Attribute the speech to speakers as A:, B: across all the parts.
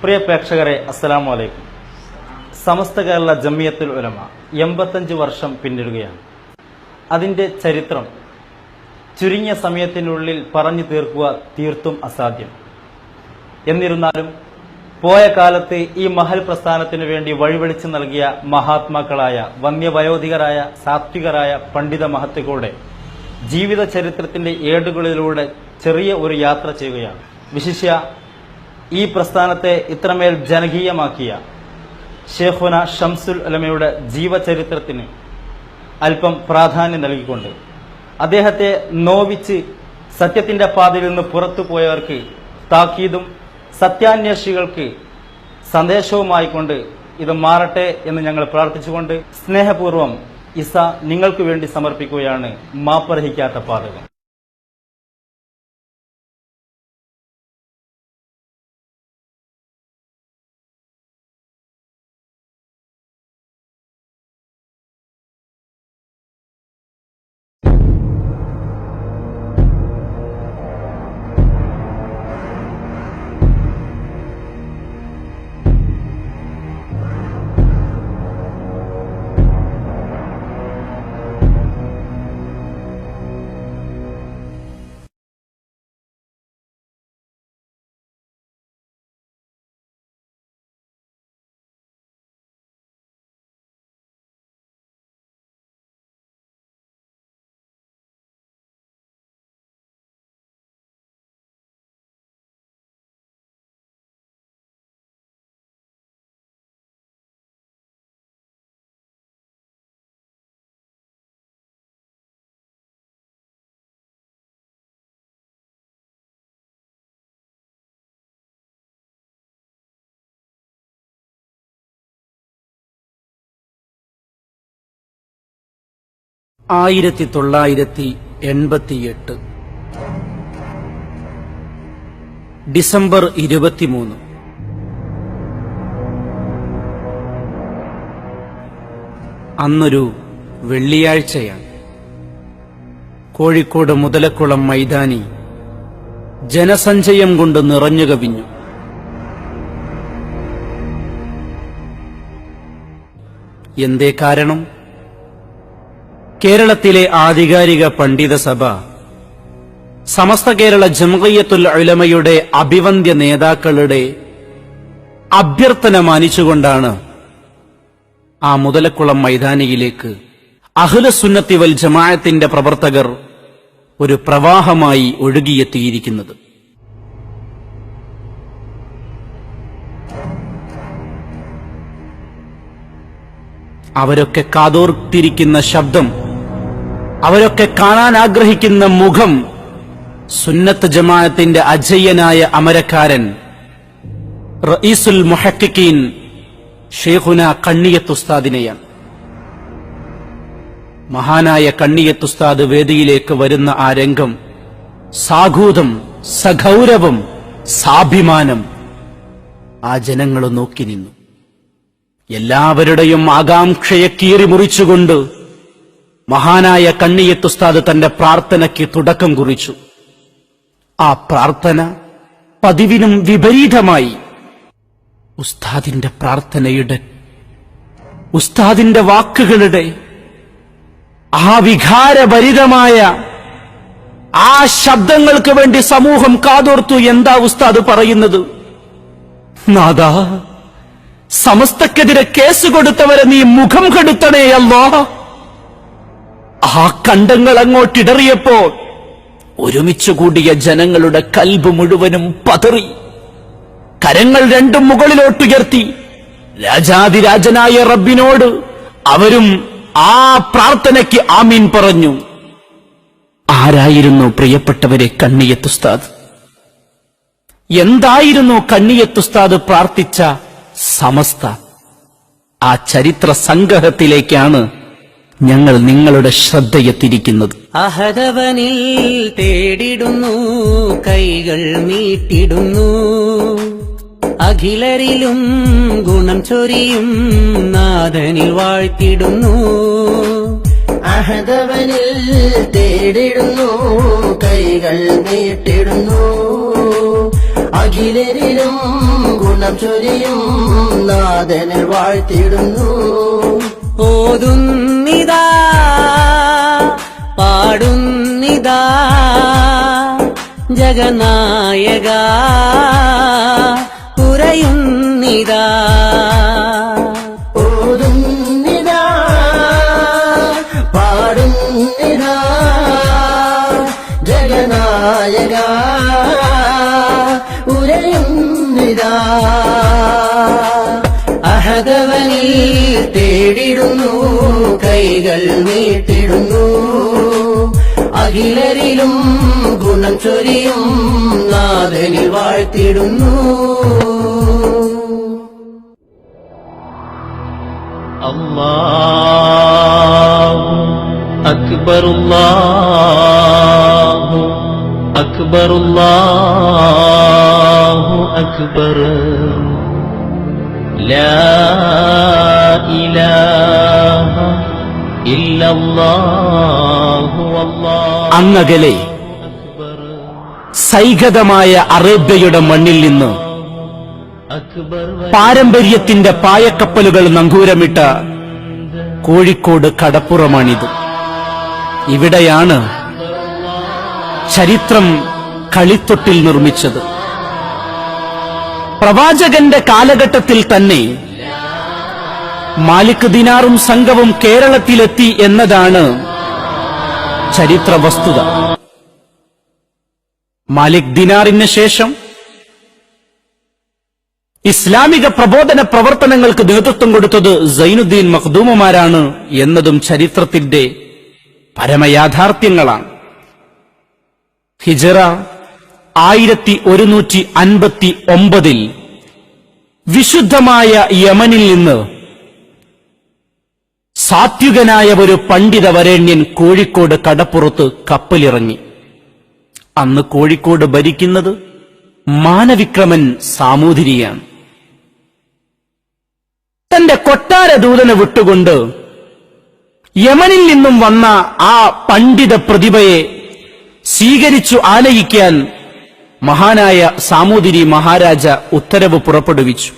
A: പ്രിയ പ്രേക്ഷകരെ, അസ്സലാമു അലൈക്കും. സമസ്ത കേരള ജമിയത്തുൽ ഉലമ 85 വർഷം പിന്നിടുകയാണ്. അതിൻ്റെ ചരിത്രം ചുരുങ്ങിയ സമയത്തിനുള്ളിൽ പറഞ്ഞു തീർക്കുക തീർത്തും അസാധ്യം. എന്നിരുന്നാലും പോയ കാലത്ത് ഈ മഹൽ പ്രസ്ഥാനത്തിനു വേണ്ടി വഴിവെളിച്ചു നൽകിയ മഹാത്മാക്കളായ വന്യവയോധികരായ സാത്വികരായ പണ്ഡിത മഹത്തുക്കളുടെ ജീവിത ചരിത്രത്തിന്റെ ഏടുകളിലൂടെ ചെറിയ ഒരു യാത്ര ചെയ്യുകയാണ്. വിശിഷ്യ ഈ പ്രസ്ഥാനത്തെ ഇത്രമേൽ ജനകീയമാക്കിയ ഷേഖുന ഷംസുൽ ഉലമയുടെ ജീവചരിത്രത്തിന് അല്പം പ്രാധാന്യം നൽകിക്കൊണ്ട് അദ്ദേഹത്തെ നോവിച്ച് സത്യത്തിന്റെ പാതയിൽ നിന്ന് പുറത്തുപോയവർക്ക് താക്കീതും സത്യാന്വേഷികൾക്ക് സന്ദേശവുമായിക്കൊണ്ട് ഇത് മാറട്ടെ എന്ന് ഞങ്ങൾ പ്രാർത്ഥിച്ചുകൊണ്ട് സ്നേഹപൂർവ്വം ഇസ നിങ്ങൾക്ക് വേണ്ടി സമർപ്പിക്കുകയാണ് മാപ്പർഹിക്കാത്ത പാതകം.
B: ഡിസംബർ 23. അന്നൊരു വെള്ളിയാഴ്ചയാണ്. കോഴിക്കോട് മുതലക്കുളം മൈതാനി ജനസഞ്ചയം കൊണ്ട് നിറഞ്ഞു കവിഞ്ഞു. എന്തേ കാരണം? കേരളത്തിലെ ആധികാരിക പണ്ഡിത സഭ സമസ്ത കേരള ജംഇയ്യത്തുൽ ഉലമയുടെ അഭിവന്ദ്യ നേതാക്കളുടെ അഭ്യർത്ഥന മാനിച്ചുകൊണ്ടാണ് ആ മുതലക്കുളം മൈതാനിയിലേക്ക് അഹ്ലുസുന്നത്തി വൽ ജമാഅത്തിന്റെ പ്രവർത്തകർ ഒരു പ്രവാഹമായി ഒഴുകിയെത്തിയിരിക്കുന്നത്. അവരൊക്കെ കാതോർത്തിരിക്കുന്ന ശബ്ദം, അവരൊക്കെ കാണാൻ ആഗ്രഹിക്കുന്ന മുഖം സുന്നത്ത് ജമാഅത്തിന്റെ അജയ്യനായ അമരക്കാരൻ റഈസുൽ മുഹഖിഖീൻ ഷേഖുന കണ്ണിയത്ത് ഉസ്താദിനെയാണ്. മഹാനായ കണ്ണിയത്ത് ഉസ്താദ് വേദിയിലേക്ക് വരുന്ന ആ രംഗം സാഘൂതം, സഗൗരവം, സാഭിമാനം ആ ജനങ്ങൾ നോക്കി നിന്നു. എല്ലാവരുടെയും ആകാംക്ഷയെ കീറിമുറിച്ചുകൊണ്ട് മഹാനായ കണ്ണിയത്ത് ഉസ്താദ് തന്റെ പ്രാർത്ഥനയ്ക്ക് തുടക്കം കുറിച്ചു. ആ പ്രാർത്ഥന പതിവിനും വിപരീതമായി ഉസ്താദിന്റെ പ്രാർത്ഥനയുടെ, ഉസ്താദിന്റെ വാക്കുകളുടെ ആ വികാരഭരിതമായ ആ ശബ്ദങ്ങൾക്ക് വേണ്ടി സമൂഹം കാതോർത്തു. എന്താ ഉസ്താദ് പറയുന്നത്? നാദാ, സമസ്തക്കെതിരെ കേസ് കൊടുത്തവരെ നീ മുഖം കെടുത്തണേ അല്ലാഹ്. ആ കണ്ടങ്ങൾ അങ്ങോട്ടിടറിയപ്പോൾ ഒരുമിച്ചു കൂടിയ ജനങ്ങളുടെ കൽബ് മുഴുവനും പതറി. കരങ്ങൾ രണ്ടും മുകളിലോട്ടുയർത്തി രാജാതിരാജനായ റബ്ബിനോട് അവരും ആ പ്രാർത്ഥനയ്ക്ക് ആമീൻ പറഞ്ഞു. ആരായിരുന്നു പ്രിയപ്പെട്ടവരെ കണ്ണിയത്ത് ഉസ്താദ്? എന്തായിരുന്നു കണ്ണിയത്ത് ഉസ്താദ് പ്രാർത്ഥിച്ച സമസ്ത? ആ ചരിത്ര സംഗ്രഹത്തിലേക്കാണ് ഞങ്ങൾ നിങ്ങളുടെ ശ്രദ്ധയെത്തിരിക്കുന്നത്.
C: അഹദവനിൽ തേടിടുന്നു, കൈകൾ നീട്ടിടുന്നു, അഖിലരിലും ഗുണം ചൊരിയും നാഥനിൽ വാഴ്ത്തിടുന്നു.
D: അഹദവനിൽ തേടിടുന്നു, കൈകൾ നീട്ടിടുന്നു, അഖിലരിലും ഗുണം ചൊരിയും നാഥനിൽ വാഴ്ത്തിടുന്നു.
C: ഓതുന്നിതാ പാടുന്നിതാ ജഗനായക ഉറയുന്നിതാ.
D: ഓതുന്നിതാ പാടുന്നിതാ ജഗനായക ഉരയുന്നിതാ. അഹദവനിൽ തേടിടുന്നു കൈകൾ നീട്ടിടുന്നു. അഖിലരിലും ഗുണം ചൊരിയും നാഥനിൽ വാഴ്ത്തിടുന്നു.
E: അല്ലാഹു അക്ബർ അല്ലാഹു അക്ബർ അല്ലാഹു അക്ബർ ലാ ഇലാഹ ഇല്ലല്ലാഹു അല്ലാഹു
B: അങ്ങകലെ സൈകതമായ അറേബ്യയുടെ മണ്ണിൽ നിന്ന്
E: അക്ബർ
B: പാരമ്പര്യത്തിന്റെ പായക്കപ്പലുകൾ നങ്കൂരമിട്ട കോഴിക്കോട് കടപ്പുറമാണിത്. ഇവിടെയാണ് ചരിത്രം കളിത്തൊട്ടിൽ നിർമ്മിച്ചത്. പ്രവാചകന്റെ കാലഘട്ടത്തിൽ തന്നെ മാലിക് ദിനാറും സംഘവും കേരളത്തിലെത്തി എന്നതാണ് ചരിത്ര വസ്തുത. മാലിക് ദിനാറിന് ശേഷം ഇസ്ലാമിക പ്രബോധന പ്രവർത്തനങ്ങൾക്ക് നേതൃത്വം കൊടുത്തത് സൈനുദ്ദീൻ മഖ്ദൂമുമാരാണ് എന്നതും ചരിത്രത്തിന്റെ പരമയാഥാർത്ഥ്യങ്ങളാണ്. ഹിജറ 1159 വിശുദ്ധമായ യമനിൽ നിന്ന് സാത്വികനായ ഒരു പണ്ഡിത വരേണ്യൻ കോഴിക്കോട് കടപ്പുറത്ത് കപ്പലിറങ്ങി. അന്ന് കോഴിക്കോട് ഭരിക്കുന്നത് മാനവിക്രമൻ സാമൂതിരിയാണ്. തന്റെ കൊട്ടാര ദൂതനെ വിട്ടുകൊണ്ട് യമനിൽ നിന്നും വന്ന ആ പണ്ഡിത പ്രതിഭയെ സ്വീകരിച്ചു ആനയിക്കാൻ മഹാനായ സാമൂതിരി മഹാരാജ ഉത്തരവ് പുറപ്പെടുവിച്ചു.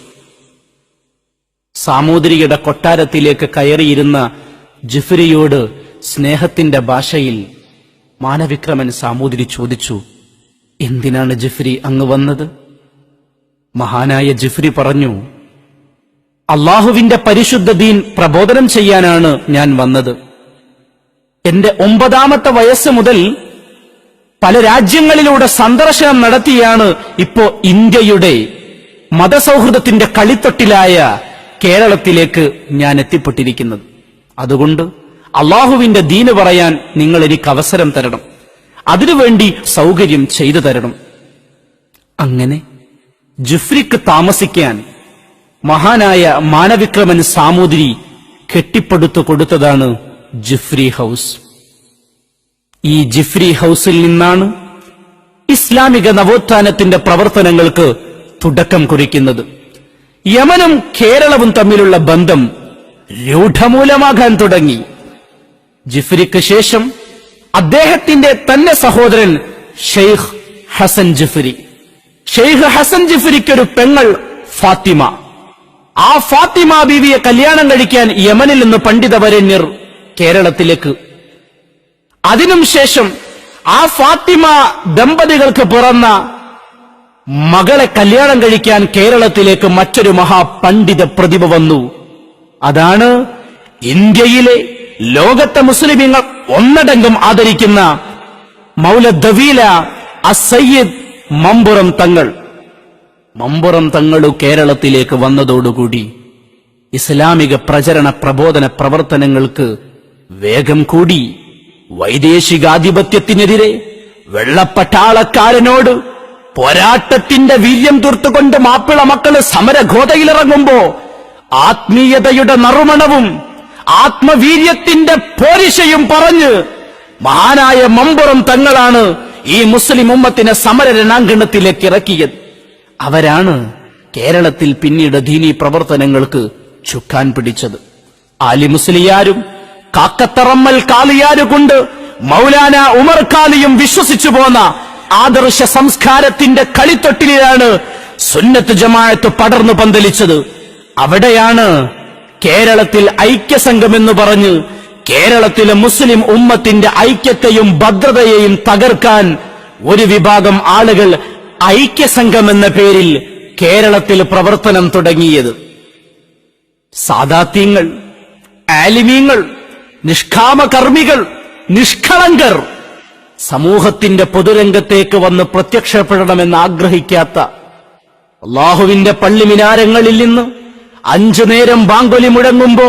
B: സാമൂതിരിയുടെ കൊട്ടാരത്തിലേക്ക് കയറിയിരുന്ന ജിഫ്രിയോട് സ്നേഹത്തിന്റെ ഭാഷയിൽ മാനവിക്രമൻ സാമൂതിരി ചോദിച്ചു, എന്തിനാണ് ജിഫ്രി അങ്ങ് വന്നത്? മഹാനായ ജിഫ്രി പറഞ്ഞു, അള്ളാഹുവിന്റെ പരിശുദ്ധ ദീൻ പ്രബോധനം ചെയ്യാനാണ് ഞാൻ വന്നത്. എന്റെ 9ാമത്തെ വയസ്സ് മുതൽ പല രാജ്യങ്ങളിലൂടെ സന്ദർശനം നടത്തിയാണ് ഇപ്പോ ഇന്ത്യയുടെ മതസൗഹൃദത്തിന്റെ കളിത്തൊട്ടിലായ കേരളത്തിലേക്ക് ഞാൻ എത്തിപ്പെട്ടിരിക്കുന്നത്. അതുകൊണ്ട് അള്ളാഹുവിന്റെ ദീന് പറയാൻ നിങ്ങൾ എനിക്ക് അവസരം തരണം, അതിനുവേണ്ടി സൗകര്യം ചെയ്തു തരണം. അങ്ങനെ ജിഫ്രിക്ക് താമസിക്കാൻ മഹാനായ മാനവിക്രമൻ സാമൂതിരി കെട്ടിപ്പടുത്തു കൊടുത്തതാണ് ജിഫ്രി ഹൌസ്. ഈ ജിഫ്രി ഹൌസിൽ നിന്നാണ് ഇസ്ലാമിക നവോത്ഥാനത്തിന്റെ പ്രവർത്തനങ്ങൾക്ക് തുടക്കം കുറിക്കുന്നത്. യമനും കേരളവും തമ്മിലുള്ള ബന്ധം രൂഢമൂലമാകാൻ തുടങ്ങി. ജിഫ്രിക്ക് ശേഷം അദ്ദേഹത്തിന്റെ തന്നെ സഹോദരൻ ഷെയ്ഖ് ഹസൻ ജിഫ്രി. ഷെയ്ഖ് ഹസൻ ജിഫ്രിക്കൊരു പെങ്ങൾ ഫാത്തിമ. ആ ഫാത്തിമ ബീവിയെ കല്യാണം കഴിക്കാൻ യമനിൽ നിന്ന് പണ്ഡിത വരേണ്യർ കേരളത്തിലേക്ക്. അതിനും ശേഷം ആ ഫാത്തിമ ദമ്പതികൾക്ക് പിറന്ന മകളെ കല്യാണം കഴിക്കാൻ കേരളത്തിലേക്ക് മറ്റൊരു മഹാപണ്ഡിത പ്രതിഭ വന്നു. അതാണ് ഇന്ത്യയിലെ ലോകത്തെ മുസ്ലിമീങ്ങൾ ഒന്നടങ്കം ആദരിക്കുന്ന മൗലദവീല അസയ്യിദ് മമ്പുറം തങ്ങൾ. മമ്പുറം തങ്ങളു കേരളത്തിലേക്ക് വന്നതോടുകൂടി ഇസ്ലാമിക പ്രചരണ പ്രബോധന പ്രവർത്തനങ്ങൾക്ക് വേഗം കൂടി. വൈദേശികാധിപത്യത്തിനെതിരെ വെള്ളപ്പട്ടാളക്കാരനോട് പോരാട്ടത്തിന്റെ വീര്യം തീർത്തുകൊണ്ട് മാപ്പിള മക്കള് സമരഗോതയിലിറങ്ങുമ്പോ ആത്മീയതയുടെ നറുമണവും ആത്മവീര്യത്തിന്റെ പോരിശയും പറഞ്ഞ് മഹാനായ മമ്പുറം തങ്ങളാണ് ഈ മുസ്ലിം ഉമ്മത്തിനെ സമര രണാങ്കണത്തിലേക്ക് ഇറക്കിയത്. അവരാണ് കേരളത്തിൽ പിന്നീട് ദീനീ പ്രവർത്തനങ്ങൾക്ക് ചുക്കാൻ പിടിച്ചത്. ആലി മുസ്ലിയാരും കാക്കത്തറമ്മൽ കാളിയാരുകൊണ്ട് മൗലാന ഉമർ ഖാലിയും വിശ്വസിച്ചു പോന്ന ആദർശ സംസ്കാരത്തിന്റെ കളിത്തൊട്ടിലാണ് സുന്നത്ത് ജമാഅത്ത് പടർന്നു പന്തലിച്ചത്. അവിടെയാണ് കേരളത്തിൽ ഐക്യസംഘം എന്ന് പറഞ്ഞ് കേരളത്തിലെ മുസ്ലിം ഉമ്മത്തിന്റെ ഐക്യത്തെയും ഭദ്രതയെയും തകർക്കാൻ ഒരു വിഭാഗം ആളുകൾ ഐക്യസംഘം എന്ന പേരിൽ കേരളത്തിൽ പ്രവർത്തനം തുടങ്ങിയത്. സാദാത്യങ്ങൾ, ആലിമീങ്ങൾ, നിഷ്കാമകർമ്മികൾ, നിഷ്കളങ്കർ, സമൂഹത്തിന്റെ പൊതുരംഗത്തേക്ക് വന്ന് പ്രത്യക്ഷപ്പെടണമെന്ന് ആഗ്രഹിക്കാത്ത, അല്ലാഹുവിന്റെ പള്ളിമിനാരങ്ങളിൽ നിന്ന് 5 നേരം ബാങ്കൊലി മുഴങ്ങുമ്പോ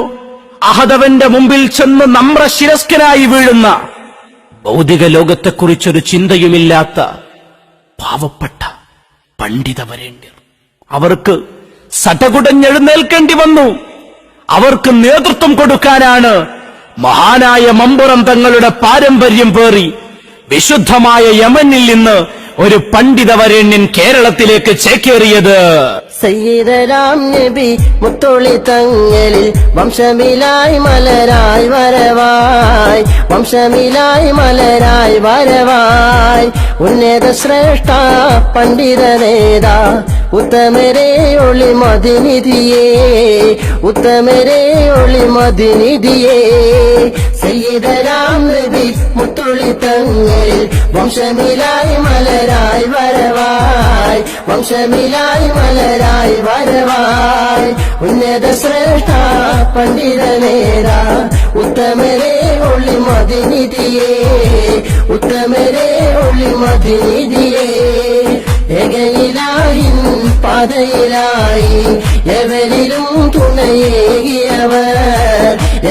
B: അഹദവന്റെ മുമ്പിൽ ചെന്ന് നമ്രശിരസ്കനായി വീഴുന്ന, ഭൗതിക ലോകത്തെക്കുറിച്ചൊരു ചിന്തയുമില്ലാത്ത പാവപ്പെട്ട പണ്ഡിതവരേണ്യർ. അവർക്ക് സടകുടഞ്ഞെഴുന്നേൽക്കേണ്ടി വന്നു. അവർക്ക് നേതൃത്വം കൊടുക്കാനാണ് മഹാനായ മമ്പുറം തങ്ങളുടെ പാരമ്പര്യം പേറി വിശുദ്ധമായ യമനിൽ നിന്ന് ഒരു പണ്ഡിതവരേണ്യൻ കേരളത്തിലേക്ക് ചേക്കേറിയത്.
D: സയ്യിദരാം നബി മുത്തൊളി തങ്ങളിൽ വംശമിലായി മലരായി വരവായി, വംശമിലായി മലരായി വരവായി. ഉന്നത ശ്രേഷ്ഠ പണ്ഡിത നേതാ ഉത്തമരേ ഒളി മദിനിധിയേ, ഉത്തമരേ ഒളി മദിനിധിയേ. സയ്യിദരാം നബി മുത്തൊളി തങ്ങളിൽ വംശമിലായി മലരായി വരവായി, വംശമിലായി മലരായി വരവായി. ഉന്നത ശ്രേഷ്ഠ പണ്ഡിത നേതാ ഉത്തമരേ ഒളി മദിനിധിയേ, ഉത്തമരേ ഒളി മദിനിധിയേ. ഏകയിലായിൻ പാതയിലായി എവരിലും തുണയേകിയവർ,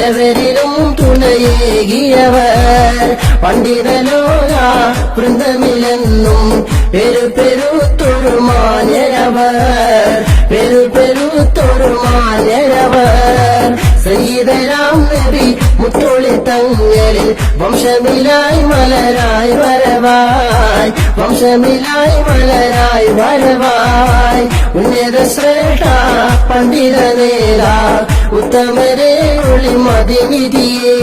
D: എവരിലും തുണയേകിയവർ. പണ്ഡിതലോക വൃന്ദമിലെന്നും പെരുപെരുത്തൊരു മാന്യരവർ, പെരുപെരുത്തൊരു മാന്യരവർ. സയ്യിദരാം നബി മുത്തൊളി തങ്ങളിൽ വംശമിലായി മലരായി വരവായി, വംശമിലായി മലരായി വരവായി. ഉന്നത ശ്രേഷ്ഠ പണ്ഡിത നേതാ ഉത്തമരേ ഒളി മദിനിധിയേ,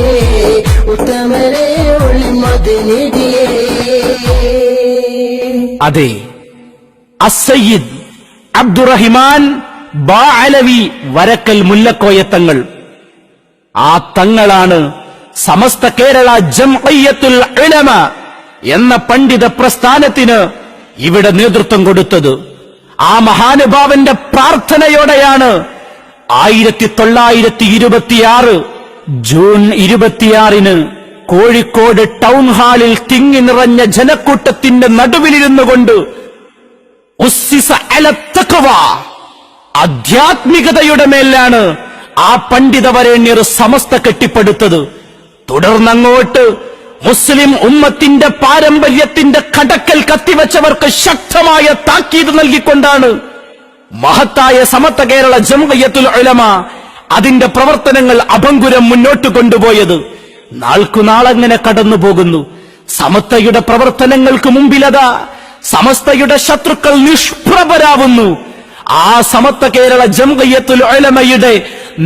D: ഉത്തമരേ ഒളി മദിനിധിയേ.
B: അതെ, അസ്സയ്യിദ് അബ്ദുറഹിമാൻ ബാഅലവി വരക്കൽ മുല്ലക്കോയ തങ്ങൾ. ആ തങ്ങളാണ് സമസ്ത കേരള ജംഇയ്യത്തുൽ ഉലമ എന്ന പണ്ഡിത പ്രസ്ഥാനത്തിന് ഇവിടെ നേതൃത്വം കൊടുത്തത്. ആ മഹാനുഭാവന്റെ പ്രാർത്ഥനയോടെയാണ് 1926 ജൂൺ 26 കോഴിക്കോട് ടൗൺ ഹാളിൽ തിങ്ങി നിറഞ്ഞ ജനക്കൂട്ടത്തിന്റെ നടുവിലിരുന്നു കൊണ്ട് ഉസ്സിസ അല തഖ്വ, ആധ്യാത്മികതയുടെ മേലാണ് ആ പണ്ഡിതവരേണ്യർ സമസ്ത കെട്ടിപ്പടുത്തത്. തുടർന്നങ്ങോട്ട് മുസ്ലിം ഉമ്മത്തിന്റെ പാരമ്പര്യത്തിന്റെ കടക്കൽ കത്തിവെച്ചവർക്ക് ശക്തമായ താക്കീത് നൽകിക്കൊണ്ടാണ് മഹത്തായ സമസ്ത കേരള ജംഇയ്യത്തുൽ ഉലമ അതിന്റെ പ്രവർത്തനങ്ങൾ അഭംഗുരം മുന്നോട്ട് കൊണ്ടുപോയത്. നാൾക്കുനാളങ്ങനെ കടന്നുപോകുന്നു. സമസ്തയുടെ പ്രവർത്തനങ്ങൾക്ക് മുമ്പിലതാ സമസ്തയുടെ ശത്രുക്കൾ നിഷ്പ്രഭരാവുന്നു. ആ സമസ്ത കേരള ജംഇയ്യത്തുൽ ഉലമയുടെ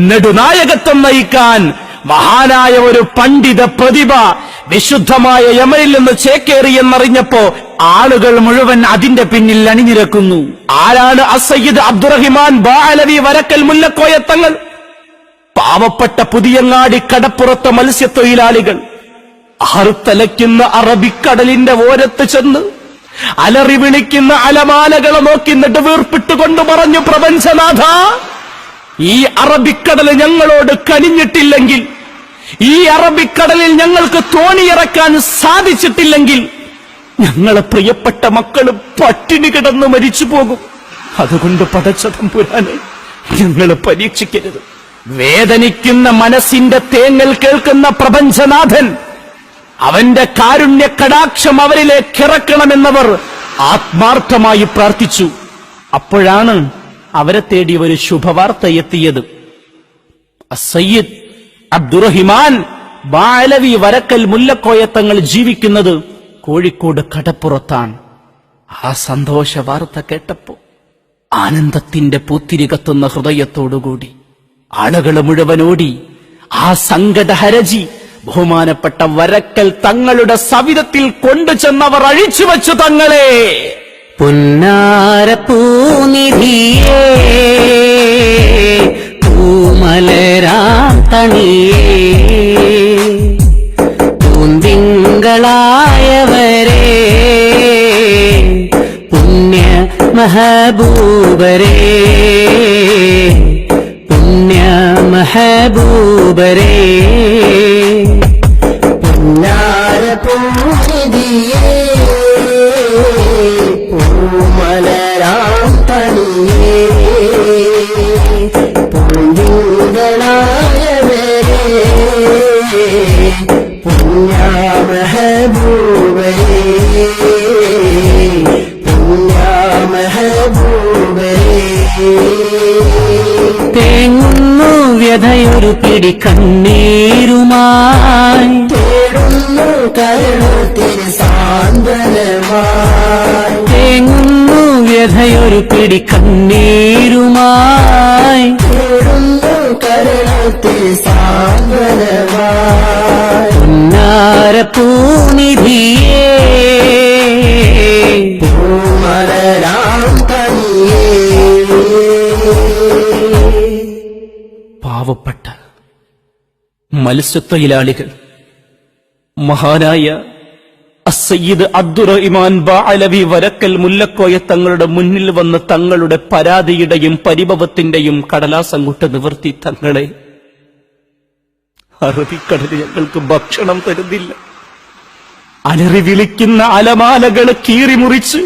B: നെടുനായകത്വം നയിക്കാൻ മഹാനായ ഒരു പണ്ഡിത പ്രതിഭ വിശുദ്ധമായ യമനിൽ നിന്ന് ചേക്കേറിയെന്നറിഞ്ഞപ്പോ ആളുകൾ മുഴുവൻ അതിന്റെ പിന്നിൽ അണിനിരക്കുന്നു. ആരാണ് അസ്സയ്യിദ് അബ്ദുറഹിമാൻ ബാഅലവി വരക്കൽ മുല്ലക്കോയ തങ്ങൾ? പാവപ്പെട്ട പുതിയങ്ങാടി കടപ്പുറത്തെ മത്സ്യത്തൊഴിലാളികൾ അറുത്തലയ്ക്കുന്ന അറബിക്കടലിന്റെ ഓരത്ത് ചെന്ന് അലറി വിളിക്കുന്ന അലമാലകളെ നോക്കി നെടുവീർപ്പിട്ടുകൊണ്ട് പറഞ്ഞു, പ്രപഞ്ചനാഥ, ഈ അറബിക്കടൽ ഞങ്ങളോട് കനിഞ്ഞിട്ടില്ലെങ്കിൽ, ഈ അറബിക്കടലിൽ ഞങ്ങൾക്ക് തോണിയിറക്കാൻ സാധിച്ചിട്ടില്ലെങ്കിൽ ഞങ്ങളെ പ്രിയപ്പെട്ട മക്കള് പട്ടിണി കിടന്ന് മരിച്ചു പോകും. അതുകൊണ്ട് പടച്ച തമ്പുരാനെ ഞങ്ങളെ പരീക്ഷിക്കരുത്. വേദനിക്കുന്ന മനസ്സിന്റെ തേങ്ങൽ കേൾക്കുന്ന പ്രപഞ്ചനാഥൻ അവന്റെ കാരുണ്യ കടാക്ഷം അവരിലേക്ക് ഇറക്കണമെന്നവർ ആത്മാർത്ഥമായി പ്രാർത്ഥിച്ചു. അപ്പോഴാണ് അവരെ തേടി ഒരു ശുഭവാർത്ത എത്തിയത്. സയ്യിദ് അബ്ദുറഹിമാൻ ബാഅലവി വരക്കൽ മുല്ലക്കോയ തങ്ങൾ ജീവിക്കുന്നത് കോഴിക്കോട് കടപ്പുറത്താണ്. ആ സന്തോഷ വാർത്ത കേട്ടപ്പോ ആനന്ദത്തിന്റെ പൂത്തിരി കത്തുന്ന ഹൃദയത്തോടുകൂടി ആളുകൾ മുഴുവനോടി ആ സങ്കടഹരജി ബഹുമാനപ്പെട്ട വരക്കൽ തങ്ങളുടെ സവിധത്തിൽ കൊണ്ടുചെന്നവർ അഴിച്ചുവെച്ചു തങ്ങളെ.
C: പുന്നാരപ്പൂനിധിയേ പൂമലരാം തണിയേ പൂന്തിങ്കളായവരേ പുണ്യ മഹബൂബരേ പുണ്യ മഹബൂബരേ
D: പുന്നാരപ്പൂനിധിയേ പൂമലരാം തണിയേ പൂന്തിങ്കളായവരേ പുണ്യമഹബൂബരേ പുണ്യമഹബൂബരേ.
C: തേങ്ങുന്നു വ്യഥയൊരു പിടി കണ്ണീരുമായി
D: തേടുന്നു കരുണത്തിന് സാന്ത്വനമായി
C: തേങ്ങുന്നു വ്യഥയൊരു പിടി കണ്ണീരുമായി
D: തേടുന്നു കരുണത്തിന് സാന്ത്വനമായി
C: പുന്നാരപ്പൂനിധിയേ
D: പൂമലരാം തണിയേ.
B: പാവപ്പെട്ട മത്സ്യത്തൊഴിലാളികൾ മഹാനായ അസ്സയ്യിദ് അബ്ദുറഹിമാൻ ബഅലവി വരക്കൽ മുല്ലക്കോയ തങ്ങളുടെ മുന്നിൽ വന്ന് തങ്ങളുടെ പരാതിയുടെയും പരിഭവത്തിന്റെയും കടലാസങ്ങോട്ട് നിവർത്തി. തങ്ങളെ, അറബിക്കടൽ ഞങ്ങൾക്ക് ഭക്ഷണം തരുന്നില്ല. അലറി വിളിക്കുന്ന അലമാലകൾ കീറിമുറിച്ച്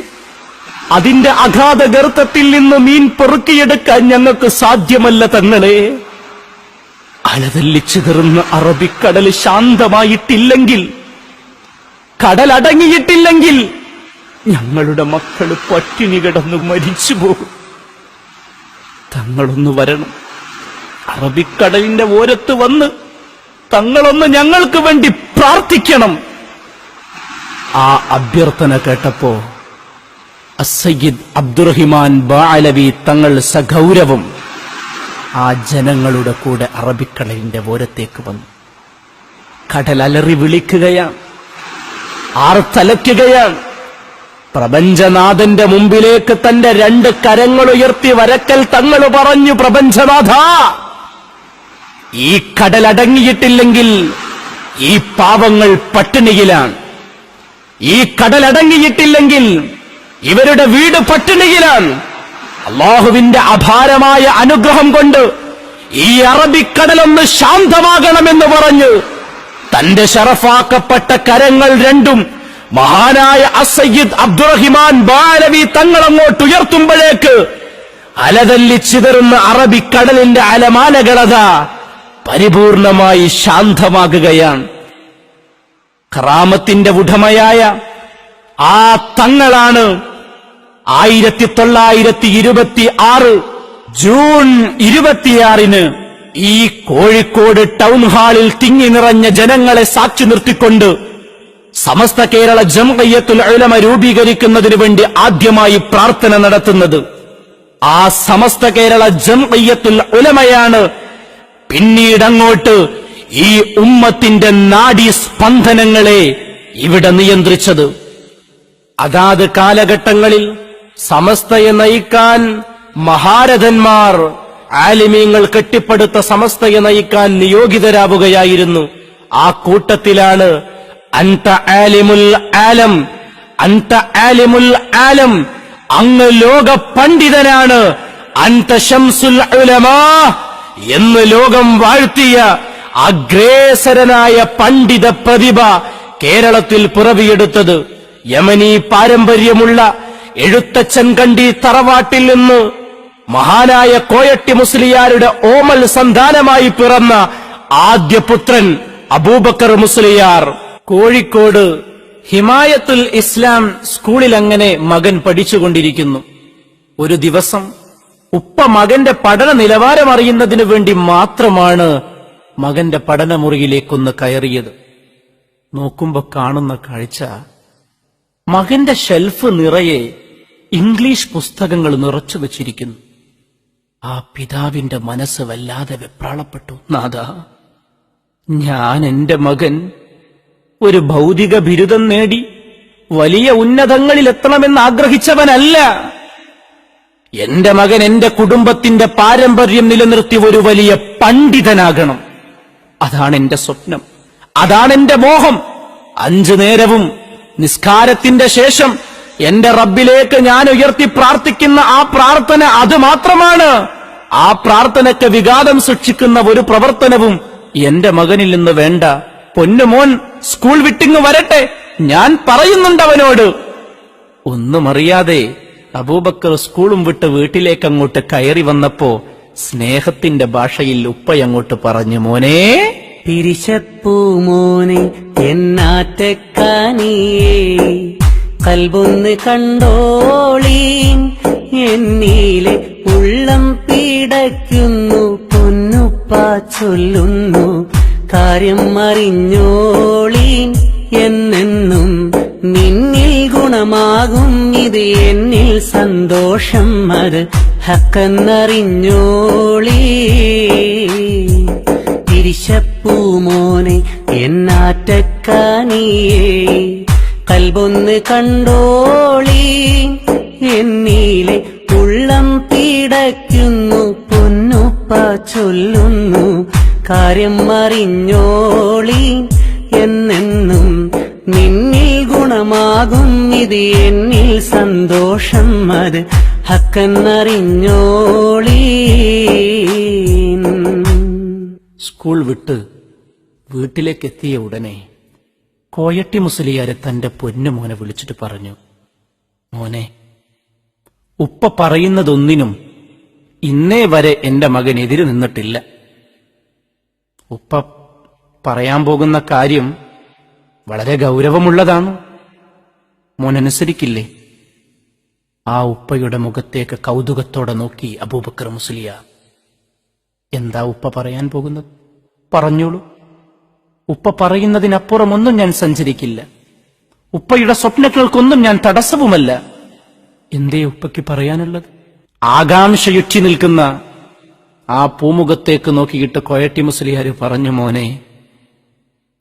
B: അതിന്റെ അഗാധ ഗർത്തത്തിൽ നിന്ന് മീൻ പെറുക്കിയെടുക്കാൻ ഞങ്ങൾക്ക് സാധ്യമല്ല തങ്ങളെ. അലതല്ലിച്ചിതറുന്ന അറബിക്കടൽ ശാന്തമായിട്ടില്ലെങ്കിൽ, കടലടങ്ങിയിട്ടില്ലെങ്കിൽ ഞങ്ങളുടെ മക്കള് പട്ടിണി കിടന്നു മരിച്ചു പോകും. തങ്ങളൊന്ന് വരണം. അറബിക്കടലിന്റെ ഓരത്ത് വന്ന് തങ്ങളൊന്ന് ഞങ്ങൾക്ക് വേണ്ടി പ്രാർത്ഥിക്കണം. ആ അഭ്യർത്ഥന കേട്ടപ്പോ അസ്സയ്യിദ് അബ്ദുറഹിമാൻ ബഅലവി തങ്ങൾ സഗൗരവം ആ ജനങ്ങളുടെ കൂടെ അറബിക്കടലിന്റെ ഓരത്തേക്ക് വന്നു. കടൽ അലറി വിളിക്കുകയാണ്, ആർത്തലയ്ക്കുകയാണ്. പ്രപഞ്ചനാഥന്റെ മുമ്പിലേക്ക് തന്റെ രണ്ട് കരങ്ങൾ ഉയർത്തി വരക്കൽ തങ്ങൾ പറഞ്ഞു, പ്രപഞ്ചനാഥ, ഈ കടലടങ്ങിയിട്ടില്ലെങ്കിൽ ഈ പാവങ്ങൾ പട്ടിണിയിലാണ്. ഈ കടലടങ്ങിയിട്ടില്ലെങ്കിൽ ഇവരുടെ വീട് പട്ടിണിയിലാണ്. അല്ലാഹുവിന്റെ അപാരമായ അനുഗ്രഹം കൊണ്ട് ഈ അറബിക്കടലൊന്ന് ശാന്തമാകണമെന്ന് പറഞ്ഞ് തന്റെ ശറഫാക്കപ്പെട്ട കരങ്ങൾ രണ്ടും മഹാനായ അസ്സയ്യിദ് അബ്ദുറഹിമാൻ ബഅലവി തങ്ങൾ അങ്ങോട്ട് ഉയർത്തുമ്പോഴേക്ക് അലതല്ലിച്ചിതറുന്ന അറബിക്കടലിന്റെ അലമാലകളതാ പരിപൂർണമായി ശാന്തമാകുകയാണ്. കറാമത്തിന്റെ ഉടമയായ ആ തങ്ങളാണ് 1926 ജൂൺ 26 ഈ കോഴിക്കോട് ടൗൺ ഹാളിൽ തിങ്ങി നിറഞ്ഞ ജനങ്ങളെ സാക്ഷി നിർത്തിക്കൊണ്ട് സമസ്ത കേരള ജംഇയ്യത്തുൽ ഉലമ രൂപീകരിക്കുന്നതിനു വേണ്ടി ആദ്യമായി പ്രാർത്ഥന നടത്തുന്നത്. ആ സമസ്ത കേരള ജംഇയ്യത്തുൽ ഉലമയാണ് പിന്നീടങ്ങോട്ട് ഈ ഉമ്മത്തിന്റെ നാഡീ സ്പന്ദനങ്ങളെ ഇവിടെ നിയന്ത്രിച്ചത്. അതാത് കാലഘട്ടങ്ങളിൽ സമസ്തയെ നയിക്കാൻ മഹാരഥന്മാർ, ആലിമീങ്ങൾ കെട്ടിപ്പടുത്ത സമസ്തയെ നയിക്കാൻ നിയോഗിതരാവുകയായിരുന്നു. ആ കൂട്ടത്തിലാണ് അൻത ആലിമുൽ ആലം, അൻത ആലിമുൽ ആലം, അങ്ങ് ലോക പണ്ഡിതനാണ്, അൻത ശംസുൽ ഉലമാ എന്ന് ലോകം വാഴ്ത്തിയ അഗ്രേസരനായ പണ്ഡിത പ്രതിഭ കേരളത്തിൽ പിറവിയെടുത്തത്. യമനി പാരമ്പര്യമുള്ള എഴുത്തച്ഛൻ കണ്ടി തറവാട്ടിൽ നിന്ന് മഹാനായ കോയട്ടി മുസ്ലിയാരുടെ ഓമൽ സന്താനമായി പിറന്ന ആദ്യ പുത്രൻ അബൂബക്കർ മുസ്ലിയാർ കോഴിക്കോട് ഹിമായത്തുൽ ഇസ്ലാം സ്കൂളിൽ അങ്ങനെ മകൻ പഠിച്ചുകൊണ്ടിരിക്കുന്നു. ഒരു ദിവസം ഉപ്പ മകന്റെ പഠന നിലവാരം അറിയുന്നതിനു വേണ്ടി മാത്രമാണ് മകന്റെ പഠനമുറിയിലേക്കൊന്ന് കയറിയത്. നോക്കുമ്പോ കാണുന്ന കാഴ്ച, മകന്റെ ഷെൽഫ് നിറയെ ഇംഗ്ലീഷ് പുസ്തകങ്ങൾ നിറച്ചു വച്ചിരിക്കുന്നു. ആ പിതാവിന്റെ മനസ്സ് വല്ലാതെ വെപ്രാളപ്പെട്ടു. നാഥാ, ഞാൻ എന്റെ മകൻ ഒരു ഭൗതിക ബിരുദം നേടി വലിയ ഉന്നതങ്ങളിലെത്തണമെന്ന് ആഗ്രഹിച്ചവനല്ല. എന്റെ മകൻ എന്റെ കുടുംബത്തിന്റെ പാരമ്പര്യം നിലനിർത്തി ഒരു വലിയ പണ്ഡിതനാകണം. അതാണ് എന്റെ സ്വപ്നം, അതാണ് എന്റെ മോഹം. 5 നേരവും നിസ്കാരത്തിന്റെ ശേഷം എന്റെ റബ്ബിലേക്ക് ഞാൻ ഉയർത്തി പ്രാർത്ഥിക്കുന്ന ആ പ്രാർത്ഥന അത് മാത്രമാണ്. ആ പ്രാർത്ഥനയ്ക്ക് വിഘാതം സൃഷ്ടിക്കുന്ന ഒരു പ്രവർത്തനവും എന്റെ മകനിൽ നിന്ന് വേണ്ട. പൊന്നുമോൻ സ്കൂൾ വിട്ടിങ്ങ് വരട്ടെ, ഞാൻ പറയുന്നുണ്ട് അവനോട്. ഒന്നും അറിയാതെ അബൂബക്കർ സ്കൂളും വിട്ട് വീട്ടിലേക്ക് അങ്ങോട്ട് കയറി വന്നപ്പോ സ്നേഹത്തിന്റെ ഭാഷയിൽ ഉപ്പയങ്ങോട്ട് പറഞ്ഞു, മോനെ,
C: പിരിശപ്പൂ മോനെ എന്നാറ്റക്കാനിയേ കൽബൊന്ന് കണ്ടോളീൻ, എന്നീലെ ഉള്ളം പീഡയ്ക്കുന്നു പൊന്നുപ്പ ചൊല്ലുന്നു കാര്യം അറിഞ്ഞോളീൻ, എന്നെന്നും നിന്നിൽ ഗുണമാകും ഇത് എന്നിൽ സന്തോഷം, അത് ഹക്കെന്നറിഞ്ഞോളീൻ. തിരിശപ്പൂമോനെ എന്നാറ്റക്കാനിയേ കൽബൊന്ന് കണ്ടോളീ, എന്നീലെ ഉള്ളം പീഡയ്ക്കുന്നു പൊന്നുപ്പ ചൊല്ലുന്നു കാര്യം അറിഞ്ഞോളീ, എന്നെന്നും നിന്നിൽ ഗുണമാകും ഇത് എന്നിൽ സന്തോഷം, അത് ഹക്കെന്നറിഞ്ഞോളീൻ.
B: സ്കൂൾ വിട്ട് വീട്ടിലേക്കെത്തിയ ഉടനെ കോയട്ടി മുസ്ലിയാരെ തന്റെ പൊന്നുമോനെ വിളിച്ചിട്ട് പറഞ്ഞു, മോനെ, ഉപ്പ പറയുന്നതൊന്നിനും ഇന്നേ വരെ എന്റെ മകൻ എതിര് നിന്നിട്ടില്ല. ഉപ്പ പറയാൻ പോകുന്ന കാര്യം വളരെ ഗൗരവമുള്ളതാണ്. മോൻ അനുസരിക്കില്ലേ? ആ ഉപ്പയുടെ മുഖത്തേക്ക് കൗതുകത്തോടെ നോക്കി അബൂബക്കർ മുസ്ലിയാർ. എന്താ ഉപ്പ പറയാൻ പോകുന്നത്? പറഞ്ഞോളൂ. ഉപ്പ പറയുന്നതിനപ്പുറം ഒന്നും ഞാൻ സഞ്ചരിക്കില്ല. ഉപ്പയുടെ സ്വപ്നങ്ങൾക്കൊന്നും ഞാൻ തടസ്സവുമല്ല. എന്തേ ഉപ്പയ്ക്ക് പറയാനുള്ളത്? ആകാംക്ഷയുറ്റി നിൽക്കുന്ന ആ പൂമുഖത്തേക്ക് നോക്കിയിട്ട് കോയട്ടി മുസ്ലിയാർ പറഞ്ഞു, മോനെ,